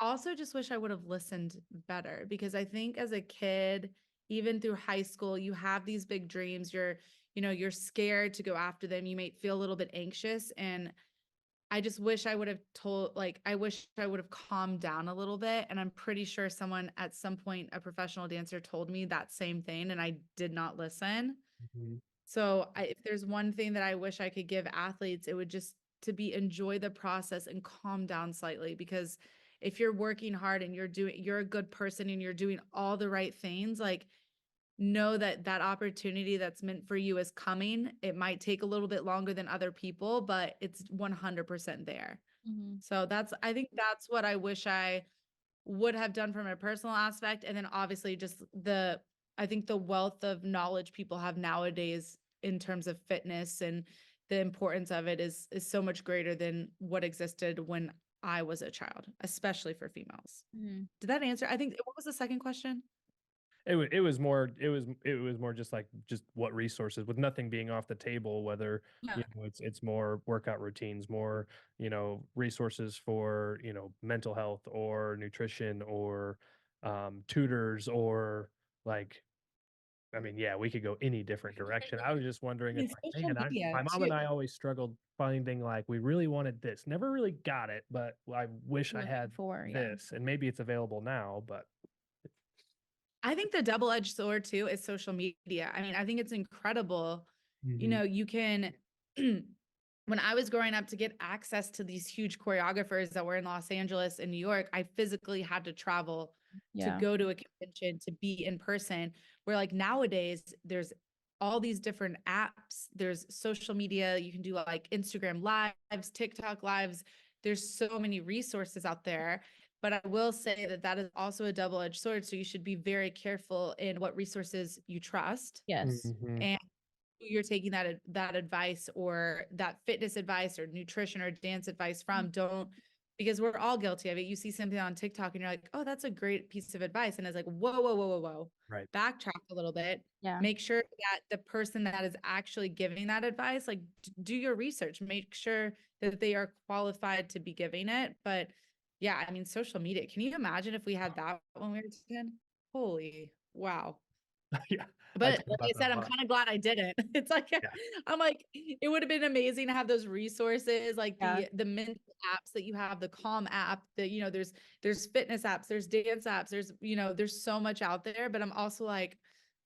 also just wish I would have listened better because I think as a kid, even through high school, you have these big dreams. You're scared to go after them. You might feel a little bit anxious. And I just wish I would have I wish I would have calmed down a little bit. And I'm pretty sure someone at some point, a professional dancer told me that same thing and I did not listen. Mhm. So if there's one thing that I wish I could give athletes, it would just to be enjoy the process and calm down slightly because if you're working hard and you're a good person and you're doing all the right things, like know that opportunity that's meant for you is coming. It might take a little bit longer than other people, but it's 100% there. So I think that's what I wish I would have done from a personal aspect. And then obviously just I think the wealth of knowledge people have nowadays in terms of fitness and the importance of it is so much greater than what existed when I was a child, especially for females. Did that answer? I think, what was the second question? It was more just like just what resources with nothing being off the table, whether Yeah. it's more workout routines, more resources for mental health or nutrition or tutors or like I mean, yeah, we could go any different direction. I was just wondering, it's like, Social man, media my mom too. and I always struggled finding like we really wanted this, never really got it, but I wish I had this, and maybe it's available now, but I think the double-edged sword too is social media. I mean, I think it's incredible. You can, when I was growing up to get access to these huge choreographers that were in Los Angeles and New York, I physically had to travel to go to a convention, to be in person. Where like nowadays, there's all these different apps, there's social media, you can do like Instagram lives, TikTok lives. There's so many resources out there. But I will say that is also a double-edged sword. So you should be very careful in what resources you trust. Yes. Mhm. And who you're taking that advice or that fitness advice or nutrition or dance advice from. Don't, because we're all guilty of it. You see something on TikTok and you're like, oh, that's a great piece of advice. And it's like, whoa, whoa, whoa, whoa, whoa. Right. Backtrack a little bit. Yeah. Make sure that the person that is actually giving that advice, like do your research, make sure that they are qualified to be giving it. But yeah, I mean, social media, can you imagine if we had that when we were 10? Holy wow. Yeah. But talk like about I that said, a I'm lot. kind of glad I didn't. It's like, Yeah. I'm like, it would have been amazing to have those resources, like Yeah. the mental apps that you have, the Calm app that, you know, there's fitness apps, there's dance apps, there's, you know, there's so much out there, but I'm also like,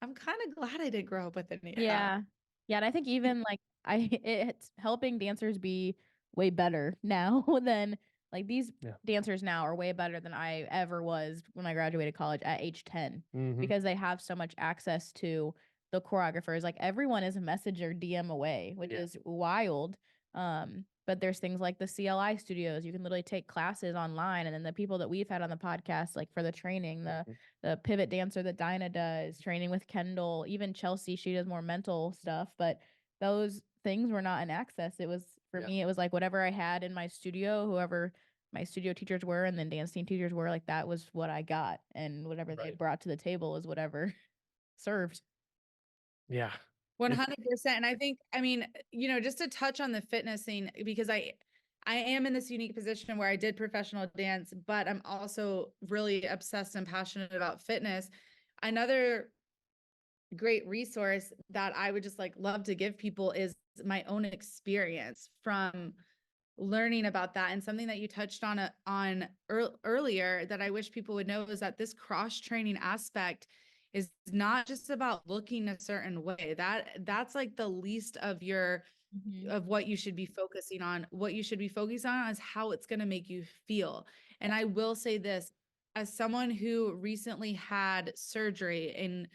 I'm kind of glad I didn't grow up with any. Yeah. Yeah. And I think even like it's helping dancers be way better now than like these Yeah. dancers now are way better than I ever was when I graduated college at age 10 because they have so much access to the choreographers. Like everyone is a message or DM away, which Yeah. is wild. But there's things like the CLI studios. You can literally take classes online, and then the people that we've had on the podcast, like for the training, the pivot dancer that Dinah does, training with Kendall, even Chelsea, she does more mental stuff. But those things were not in access. It was for me, it was like whatever I had in my studio, whoever my studio teachers were, and then dance team teachers were, like that was what I got. And whatever they brought to the table is whatever served. Yeah. 100%. And I think, I mean, you know, just to touch on the fitness thing, because I am in this unique position where I did professional dance, but I'm also really obsessed and passionate about fitness. Another great resource that I would just like love to give people is my own experience from learning about that. And something that you touched on earlier that I wish people would know is that this cross training aspect is not just about looking a certain way. That's like the least of your of what you should be focusing on. What you should be focusing on is how it's going to make you feel. And I will say this, as someone who recently had surgery and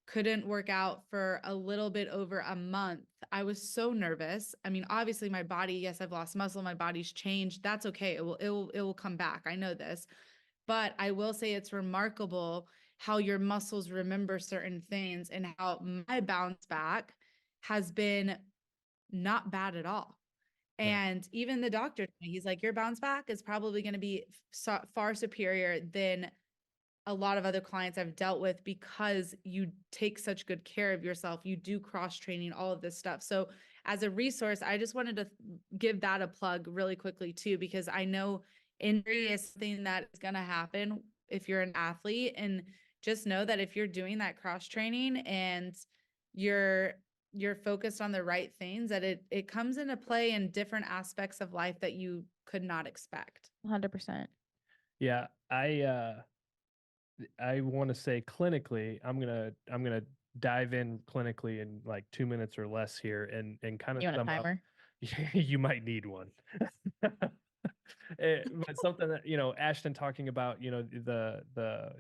couldn't work out for a little bit over a month, I was so nervous. I mean, obviously my body, yes, I've lost muscle, my body's changed. That's okay. It will come back. I know this. But I will say it's remarkable how your muscles remember certain things and how my bounce back has been not bad at all. And even the doctor, he's like, your bounce back is probably going to be far superior than a lot of other clients I've dealt with because you take such good care of yourself. You do cross training, all of this stuff. So as a resource, I just wanted to give that a plug really quickly too, because I know injury is something that is going to happen if you're an athlete. And just know that if you're doing that cross training and you're focused on the right things, that it comes into play in different aspects of life that you could not expect. 100%. Yeah. I want to say clinically, I'm gonna dive in clinically in like 2 minutes or less here and kind of You want a sum up. timer? You might need one. But something that, you know, Ashton talking about, you know,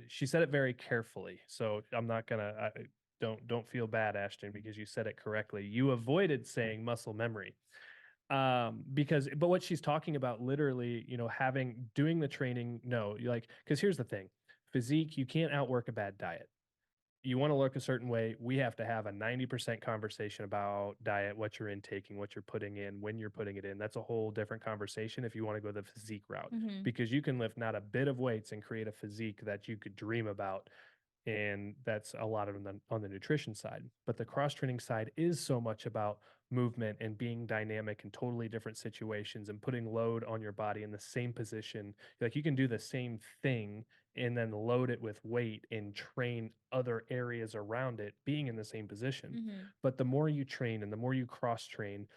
she said it very carefully. So I'm not gonna, don't feel bad, Ashton, because you said it correctly. You avoided saying muscle memory. But what she's talking about literally, you know, doing the training, no, like, because here's the thing, physique, you can't outwork a bad diet. You want to look a certain way, we have to have a 90% conversation about diet, what you're intaking, what you're putting in, when you're putting it in. That's a whole different conversation if you want to go the physique route, because you can lift not a bit of weights and create a physique that you could dream about. And that's a lot of on the nutrition side. But the cross training side is so much about movement and being dynamic in totally different situations and putting load on your body in the same position. Like you can do the same thing and then load it with weight and train other areas around it being in the same position. But the more you train and the more you cross train,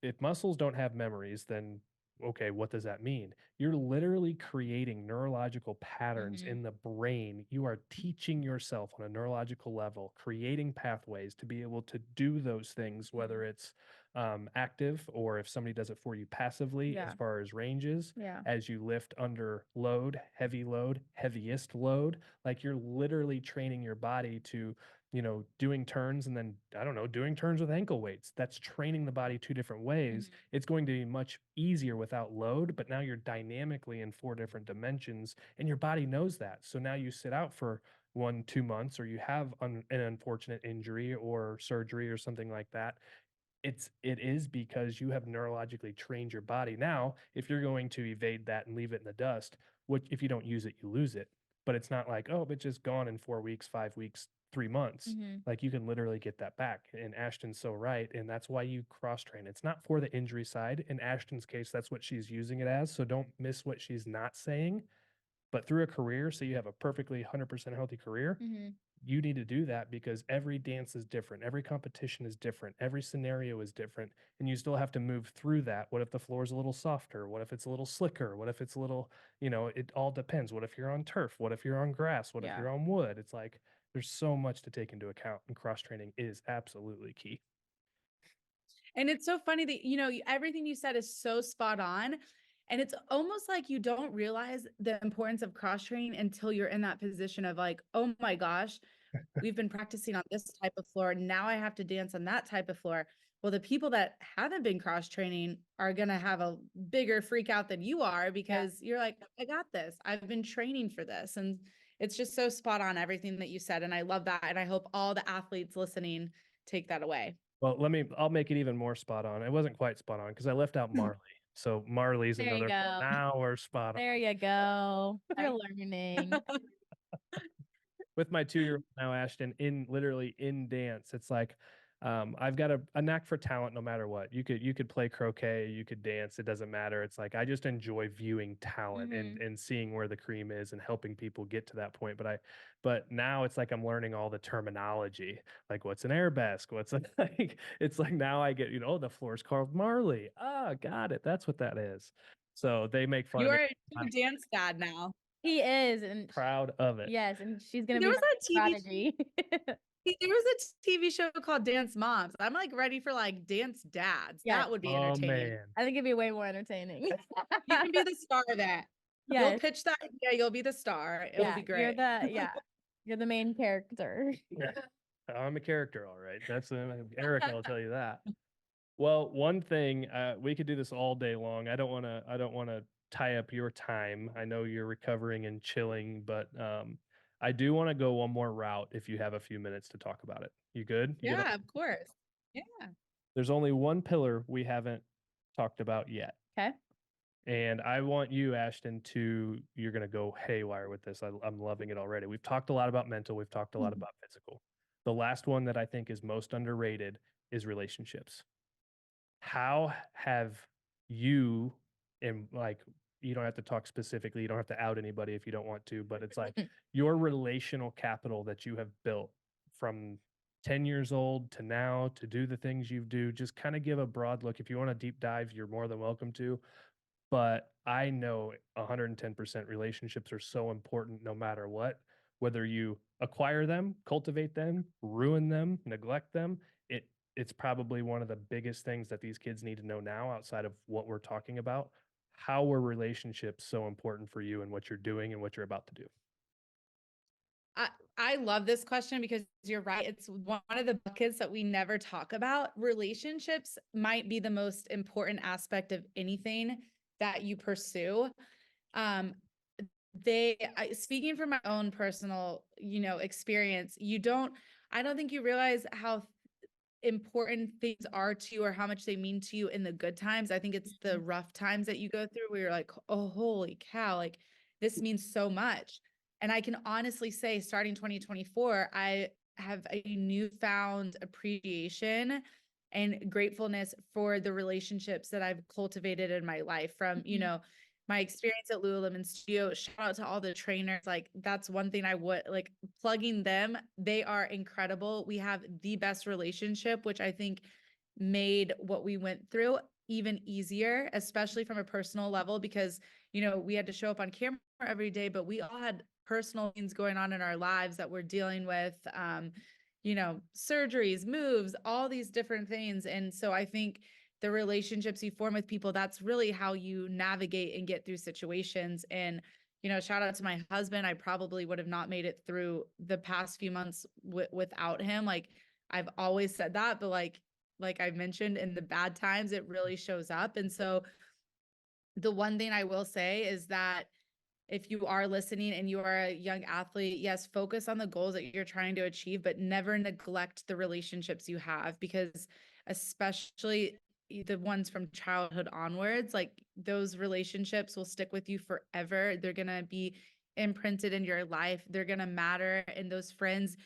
if muscles don't have memories, then okay, what does that mean? You're literally creating neurological patterns in the brain. You are teaching yourself on a neurological level, creating pathways to be able to do those things, whether it's active or if somebody does it for you passively, as far as ranges, as you lift under load, heaviest load. Like you're literally training your body to, you know, doing turns and then, I don't know, doing turns with ankle weights. That's training the body 2 different ways. It's going to be much easier without load, but now you're dynamically in 4 different dimensions and your body knows that. So now you sit out for 1-2 months, or you have an unfortunate injury or surgery or something like that, it is because you have neurologically trained your body. Now, if you're going to evade that and leave it in the dust, what if you don't use it, you lose it. But it's not like, oh, it's just gone in 4 weeks, 5 weeks, 3 months. Like you can literally get that back. And Ashton's so right. And that's why you cross train. It's not for the injury side. In Ashton's case, that's what she's using it as. So don't miss what she's not saying. But through a career, so you have a perfectly 100% healthy career, you need to do that because every dance is different. Every competition is different. Every scenario is different. And you still have to move through that. What if the floor is a little softer? What if it's a little slicker? What if it's a little, it all depends. What if you're on turf? What if you're on grass? What if you're on wood? It's like there's so much to take into account, and cross training is absolutely key. And it's so funny that, everything you said is so spot on. And it's almost like you don't realize the importance of cross training until you're in that position of like, oh my gosh, we've been practicing on this type of floor. Now I have to dance on that type of floor. Well, the people that haven't been cross training are going to have a bigger freak out than you are because you're like, I got this. I've been training for this. And it's just so spot on everything that you said. And I love that. And I hope all the athletes listening take that away. Well, I'll make it even more spot on. It wasn't quite spot on because I left out Marley. So Marley's There you another. go. Now we're spot on. There you go. You're learning. With my 2-year-old now, Ashton, literally in dance, it's like I've got a knack for talent no matter what. You could play croquet, you could dance, it doesn't matter. It's like I just enjoy viewing talent and seeing where the cream is and helping people get to that point. But now it's like I'm learning all the terminology, like what's an arabesque, what's like it's like now I get, the floor's called Marley. Ah, got it. That's what that is. So they make fun You of me. are a dance dad now. He is, and Proud of it. yes, and she's gonna There be was a TV prodigy. There was a TV show called Dance Moms. I'm like ready for like dance dads. Yeah. That would be Oh entertaining. man. I think it'd be way more entertaining. You can be the star of that. Yes. You'll pitch that. Yeah, you'll be the star. It will be great. You're the main character. I'm a character, all right. That's Eric. I'll tell you that. Well, one thing we could do this all day long. I don't want to tie up your time. I know you're recovering and chilling, but I do want to go one more route if you have a few minutes to talk about it. You good? You Yeah, of course. Yeah. There's only one pillar we haven't talked about yet. Okay. And I want you, Ashton, you're going to go haywire with this. I'm loving it already. We've talked a lot about mental. We've talked a lot about physical. The last one that I think is most underrated is relationships. How have you, and like, you don't have to talk specifically, you don't have to out anybody if you don't want to, but it's like your relational capital that you have built from 10 years old to now to do the things you do, just kind of give a broad look. If you want to deep dive, you're more than welcome to. But I know 110% relationships are so important no matter what, whether you acquire them, cultivate them, ruin them, neglect them. It's probably one of the biggest things that these kids need to know now outside of what we're talking about. How were relationships so important for you and what you're doing and what you're about to do? I love this question because you're right. It's one of the buckets that we never talk about. Relationships might be the most important aspect of anything that you pursue. Speaking from my own personal, experience, I don't think you realize how important things are to you or how much they mean to you in the good times. I think it's the rough times that you go through where you're like, oh, holy cow, like this means so much. And I can honestly say starting 2024, I have a newfound appreciation and gratefulness for the relationships that I've cultivated in my life from, my experience at Lululemon Studio. Shout out to all the trainers. Like that's one thing I would like plugging them. They are incredible. We have the best relationship, which I think made what we went through even easier, especially from a personal level, because, we had to show up on camera every day, but we all had personal things going on in our lives that we're dealing with, surgeries, moves, all these different things. And so I think the relationships you form with people, that's really how you navigate and get through situations. And, shout out to my husband. I probably would have not made it through the past few months without him. Like I've always said that, but like I mentioned, in the bad times, it really shows up. And so the one thing I will say is that if you are listening and you are a young athlete, yes, focus on the goals that you're trying to achieve, but never neglect the relationships you have, because especially the ones from childhood onwards, like those relationships will stick with you forever. They're going to be imprinted in your life. They're going to matter. And those friends,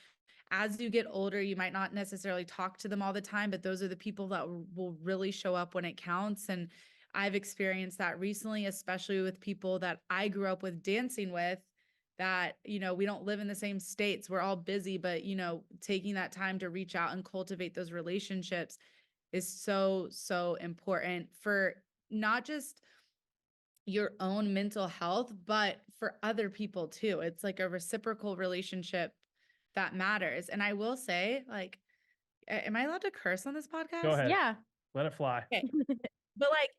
as you get older, you might not necessarily talk to them all the time, but those are the people that will really show up when it counts. And I've experienced that recently, especially with people that I grew up with dancing with, that, we don't live in the same states. We're all busy, but, taking that time to reach out and cultivate those relationships is so, so important for not just your own mental health, but for other people too. It's like a reciprocal relationship that matters. And I will say, like, am I allowed to curse on this podcast? Go ahead. Yeah. Let it fly. Okay. But like,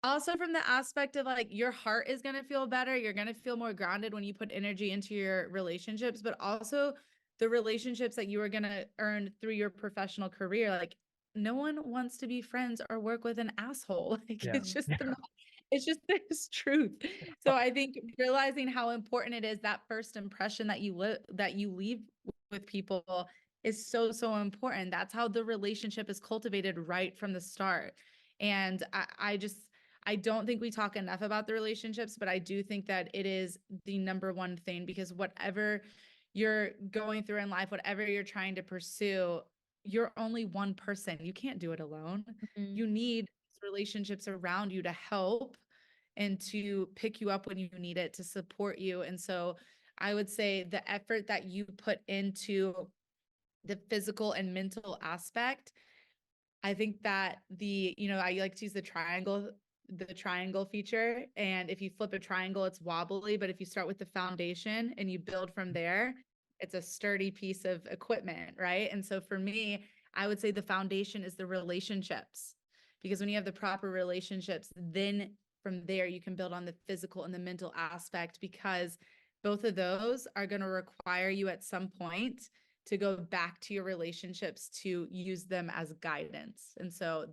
also from the aspect of like your heart is going to feel better, you're going to feel more grounded when you put energy into your relationships, but also the relationships that you are going to earn through your professional career. Like, no one wants to be friends or work with an asshole. Like, Yeah. it's just this truth. So I think realizing how important it is, that first impression that you leave with people is so, so important. That's how the relationship is cultivated right from the start. And I don't think we talk enough about the relationships, but I do think that it is the number one thing, because whatever you're going through in life, whatever you're trying to pursue, you're only one person. You can't do it alone. Mhm. You need relationships around you to help and to pick you up when you need it, to support you. And so I would say the effort that you put into the physical and mental aspect, I think that I like to use the triangle feature. And if you flip a triangle, it's wobbly, but if you start with the foundation and you build from there, it's a sturdy piece of equipment, right? And so for me, I would say the foundation is the relationships, because when you have the proper relationships, then from there you can build on the physical and the mental aspect, because both of those are going to require you at some point to go back to your relationships to use them as guidance. And so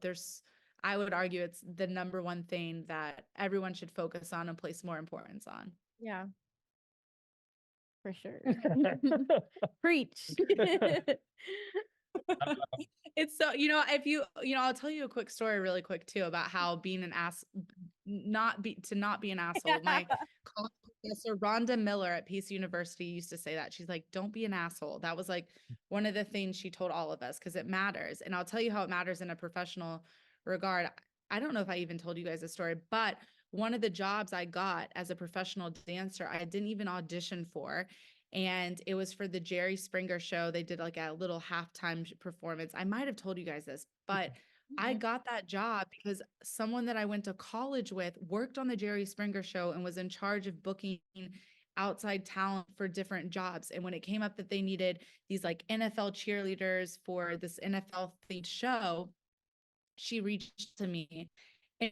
I would argue it's the number one thing that everyone should focus on and place more importance on. Yeah. For sure. Preach. It's so, if I'll tell you a quick story really quick too about how being an ass, not be an asshole. My college professor, Rhonda Miller at Peace University, used to say that. She's like, don't be an asshole. That was like one of the things she told all of us, because it matters. And I'll tell you how it matters in a professional regard. I don't know if I even told you guys a story, but one of the jobs I got as a professional dancer, I didn't even audition for. And it was for the Jerry Springer show. They did like a little halftime performance. I might have told you guys this, but I got that job because someone that I went to college with worked on the Jerry Springer show and was in charge of booking outside talent for different jobs. And when it came up that they needed these like NFL cheerleaders for this NFL themed show, she reached to me. And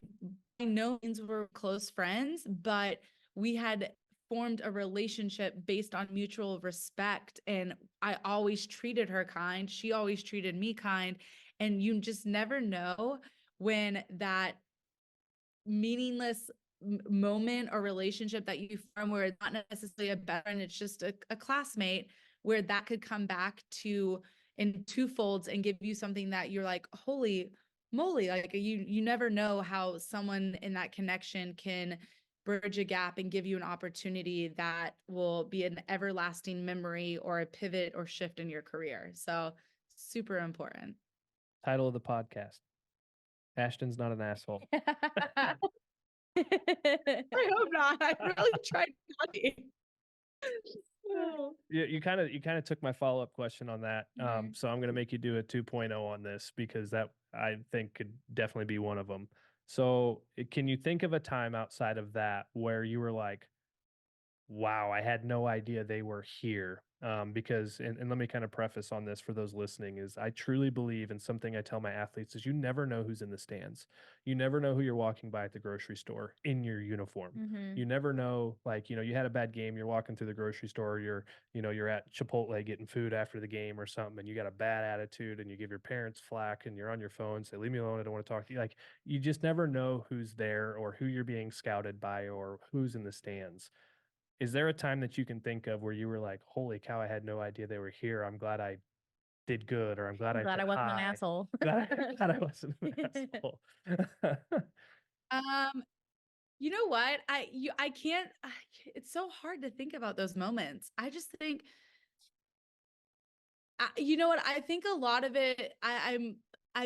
by no means were close friends, but we had formed a relationship based on mutual respect. And I always treated her kind. She always treated me kind. And you just never know when that meaningless moment or relationship that you form, where it's not necessarily a best friend, it's just a classmate, where that could come back to in twofolds and give you something that you're like, holy moly, like you never know how someone in that connection can bridge a gap and give you an opportunity that will be an everlasting memory or a pivot or shift in your career. So super important. Title of the podcast: Ashton's not an asshole. I hope not. I really tried not to. You kind of took my follow-up question on that. So I'm going to make you do a 2.0 on this, because that I think could definitely be one of them. So can you think of a time outside of that where you were like, wow, I had no idea they were here? Because, and let me kind of preface on this for those listening, is I truly believe in something I tell my athletes is you never know who's in the stands. You never know who you're walking by at the grocery store in your uniform. You never know, like, you had a bad game, you're walking through the grocery store, you're at Chipotle getting food after the game or something, and you got a bad attitude and you give your parents flack and you're on your phone, say, leave me alone, I don't want to talk to you. Like, you just never know who's there or who you're being scouted by or who's in the stands. Is there a time that you can think of where you were like, holy cow, I had no idea they were here. I'm glad I did good, or I'm glad I'm I glad said I wasn't an hi. asshole. Glad I wasn't an asshole. Um, you know what? I can't, it's so hard to think about those moments. I just think, you know what? I think a lot of it, I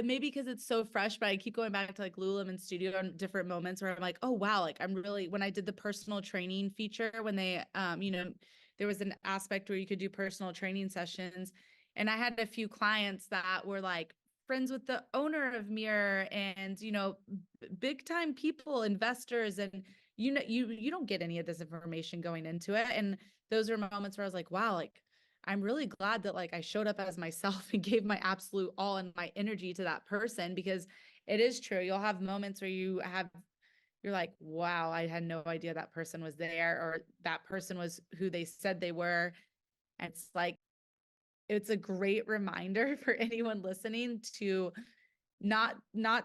maybe because it's so fresh, but I keep going back to like Lululemon Studio and different moments where I'm like, oh wow, like I'm really, when I did the personal training feature, when they, there was an aspect where you could do personal training sessions, and I had a few clients that were like friends with the owner of Mirror, and big time people, investors, and you don't get any of this information going into it, and those are moments where I was like, wow, like I'm really glad that like I showed up as myself and gave my absolute all and my energy to that person, because it is true. You'll have moments where you're like, wow, I had no idea that person was there, or that person was who they said they were. And it's like, it's a great reminder for anyone listening to not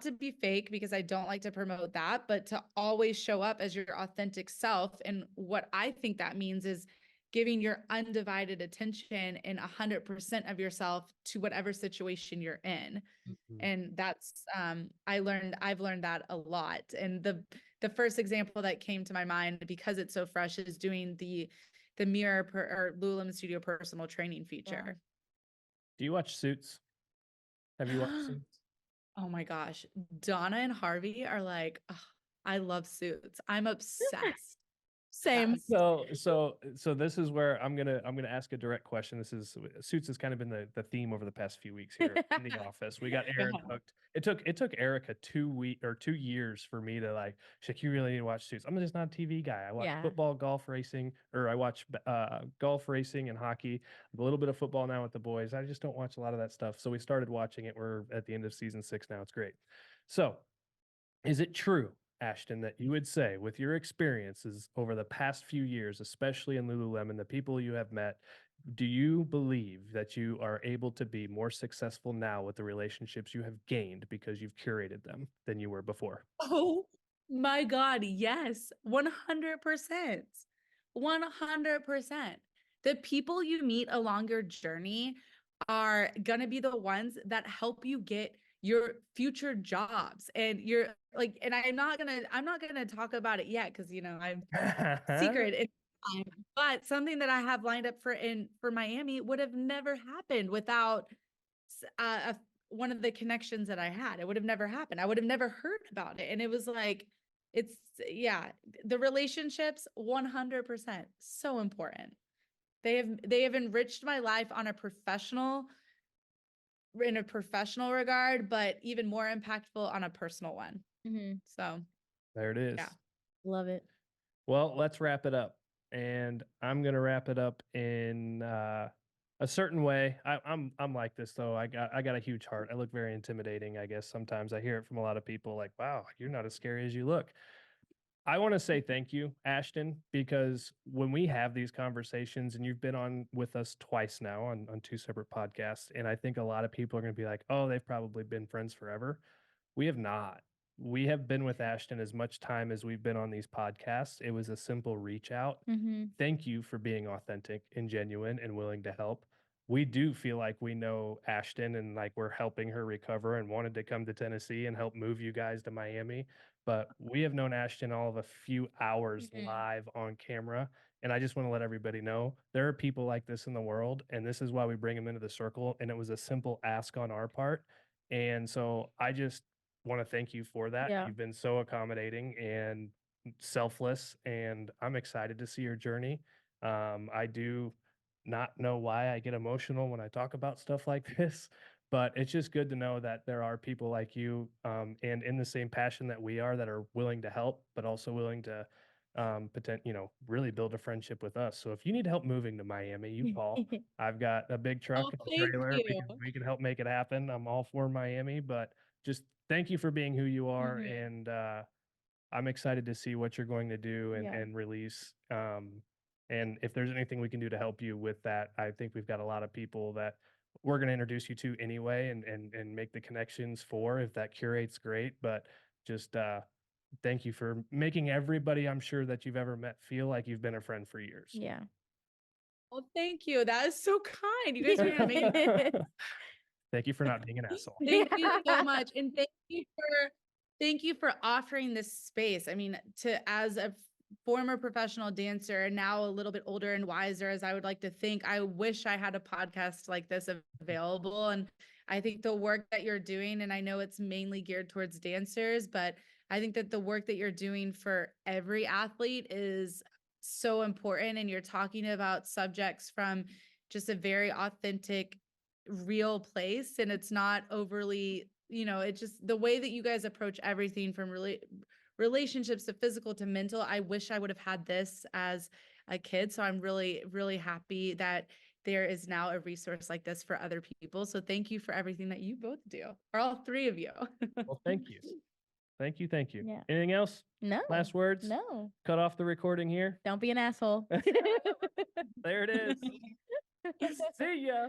to be fake, because I don't like to promote that, but to always show up as your authentic self. And what I think that means is giving your undivided attention and 100% of yourself to whatever situation you're in. Mhm. And that's I've learned that a lot. And the first example that came to my mind, because it's so fresh, is doing the or Lululemon Studio personal training feature. Do you watch Suits? Have you watched Suits? Oh my gosh. Donna and Harvey are like, ugh, I love Suits. I'm obsessed. Same. Obsessed. So this is where I'm gonna ask a direct question. This is Suits has kind of been the theme over the past few weeks here in the office. We got Aaron Yeah. hooked. It took Erica 2 years for me to like, she's like, you really need to watch Suits. I'm just not a TV guy. I watch Yeah. football, golf racing, or I watch golf racing and hockey, a little bit of football now with the boys. I just don't watch a lot of that stuff. So we started watching it. We're at the end of season 6 now. It's great. So is it true, Ashton, that you would say, with your experiences over the past few years, especially in Lululemon, the people you have met, do you believe that you are able to be more successful now with the relationships you have gained because you've curated them than you were before? Oh my God. Yes. 100%. 100%. The people you meet along your journey are going to be the ones that help you get your future jobs. And you're like, and I'm not going to talk about it yet, because I'm secret. But something that I have lined up for Miami would have never happened without one of the connections that I had. It would have never happened. I would have never heard about it. And it was like, it's yeah, the relationships 100% so important. They have enriched my life in a professional regard, but even more impactful on a personal one. So There it is. yeah. Love it. Well, let's wrap it up. And I'm gonna wrap it up in a certain way. I'm like this though. I got a huge heart. I look very intimidating, I guess. Sometimes I hear it from a lot of people like, wow, you're not as scary as you look. I want to say thank you, Ashton, because when we have these conversations, and you've been on with us twice now on 2 separate podcasts, and I think a lot of people are going to be like, oh, they've probably been friends forever. We have not. We have been with Ashton as much time as we've been on these podcasts. It was a simple reach out. Thank you for being authentic and genuine and willing to help. We do feel like we know Ashton, and like we're helping her recover, and wanted to come to Tennessee and help move you guys to Miami. But we have known Ashton all of a few hours live on camera. And I just want to let everybody know there are people like this in the world. And this is why we bring them into the circle. And it was a simple ask on our part. And so I just want to thank you for that. Yeah. You've been so accommodating and selfless, and I'm excited to see your journey. I do not know why I get emotional when I talk about stuff like this, but it's just good to know that there are people like you, and in the same passion that we are, that are willing to help, but also willing to really build a friendship with us. So if you need help moving to Miami, you call. I've got a big truck Oh, and a thank trailer. you. We can help make it happen. I'm all for Miami, but just thank you for being who you are. And I'm excited to see what you're going to do Yeah. and release. And if there's anything we can do to help you with that, I think we've got a lot of people that we're going to introduce you to anyway, and make the connections for. If that curates, great. But just Thank you for making everybody I'm sure that you've ever met feel like you've been a friend for years. Yeah. Well, thank you. That is so kind. You guys are amazing. Thank you for not being an asshole. Thank you so much. And thank you for offering this space. I mean, as a former professional dancer and now a little bit older and wiser as I would like to think, I wish I had a podcast like this available. And I think the work that you're doing, and I know it's mainly geared towards dancers, but I think that the work that you're doing for every athlete is so important. And you're talking about subjects from just a very authentic, real place. And it's not overly, it's just the way that you guys approach everything from relationships to physical to mental. I wish I would have had this as a kid. So I'm really, really happy that there is now a resource like this for other people. So thank you for everything that you both do, or all three of you. Well, thank you. Thank you. Thank you. Yeah. Anything else? No. Last words? No. Cut off the recording here. Don't be an asshole. There it is. See ya.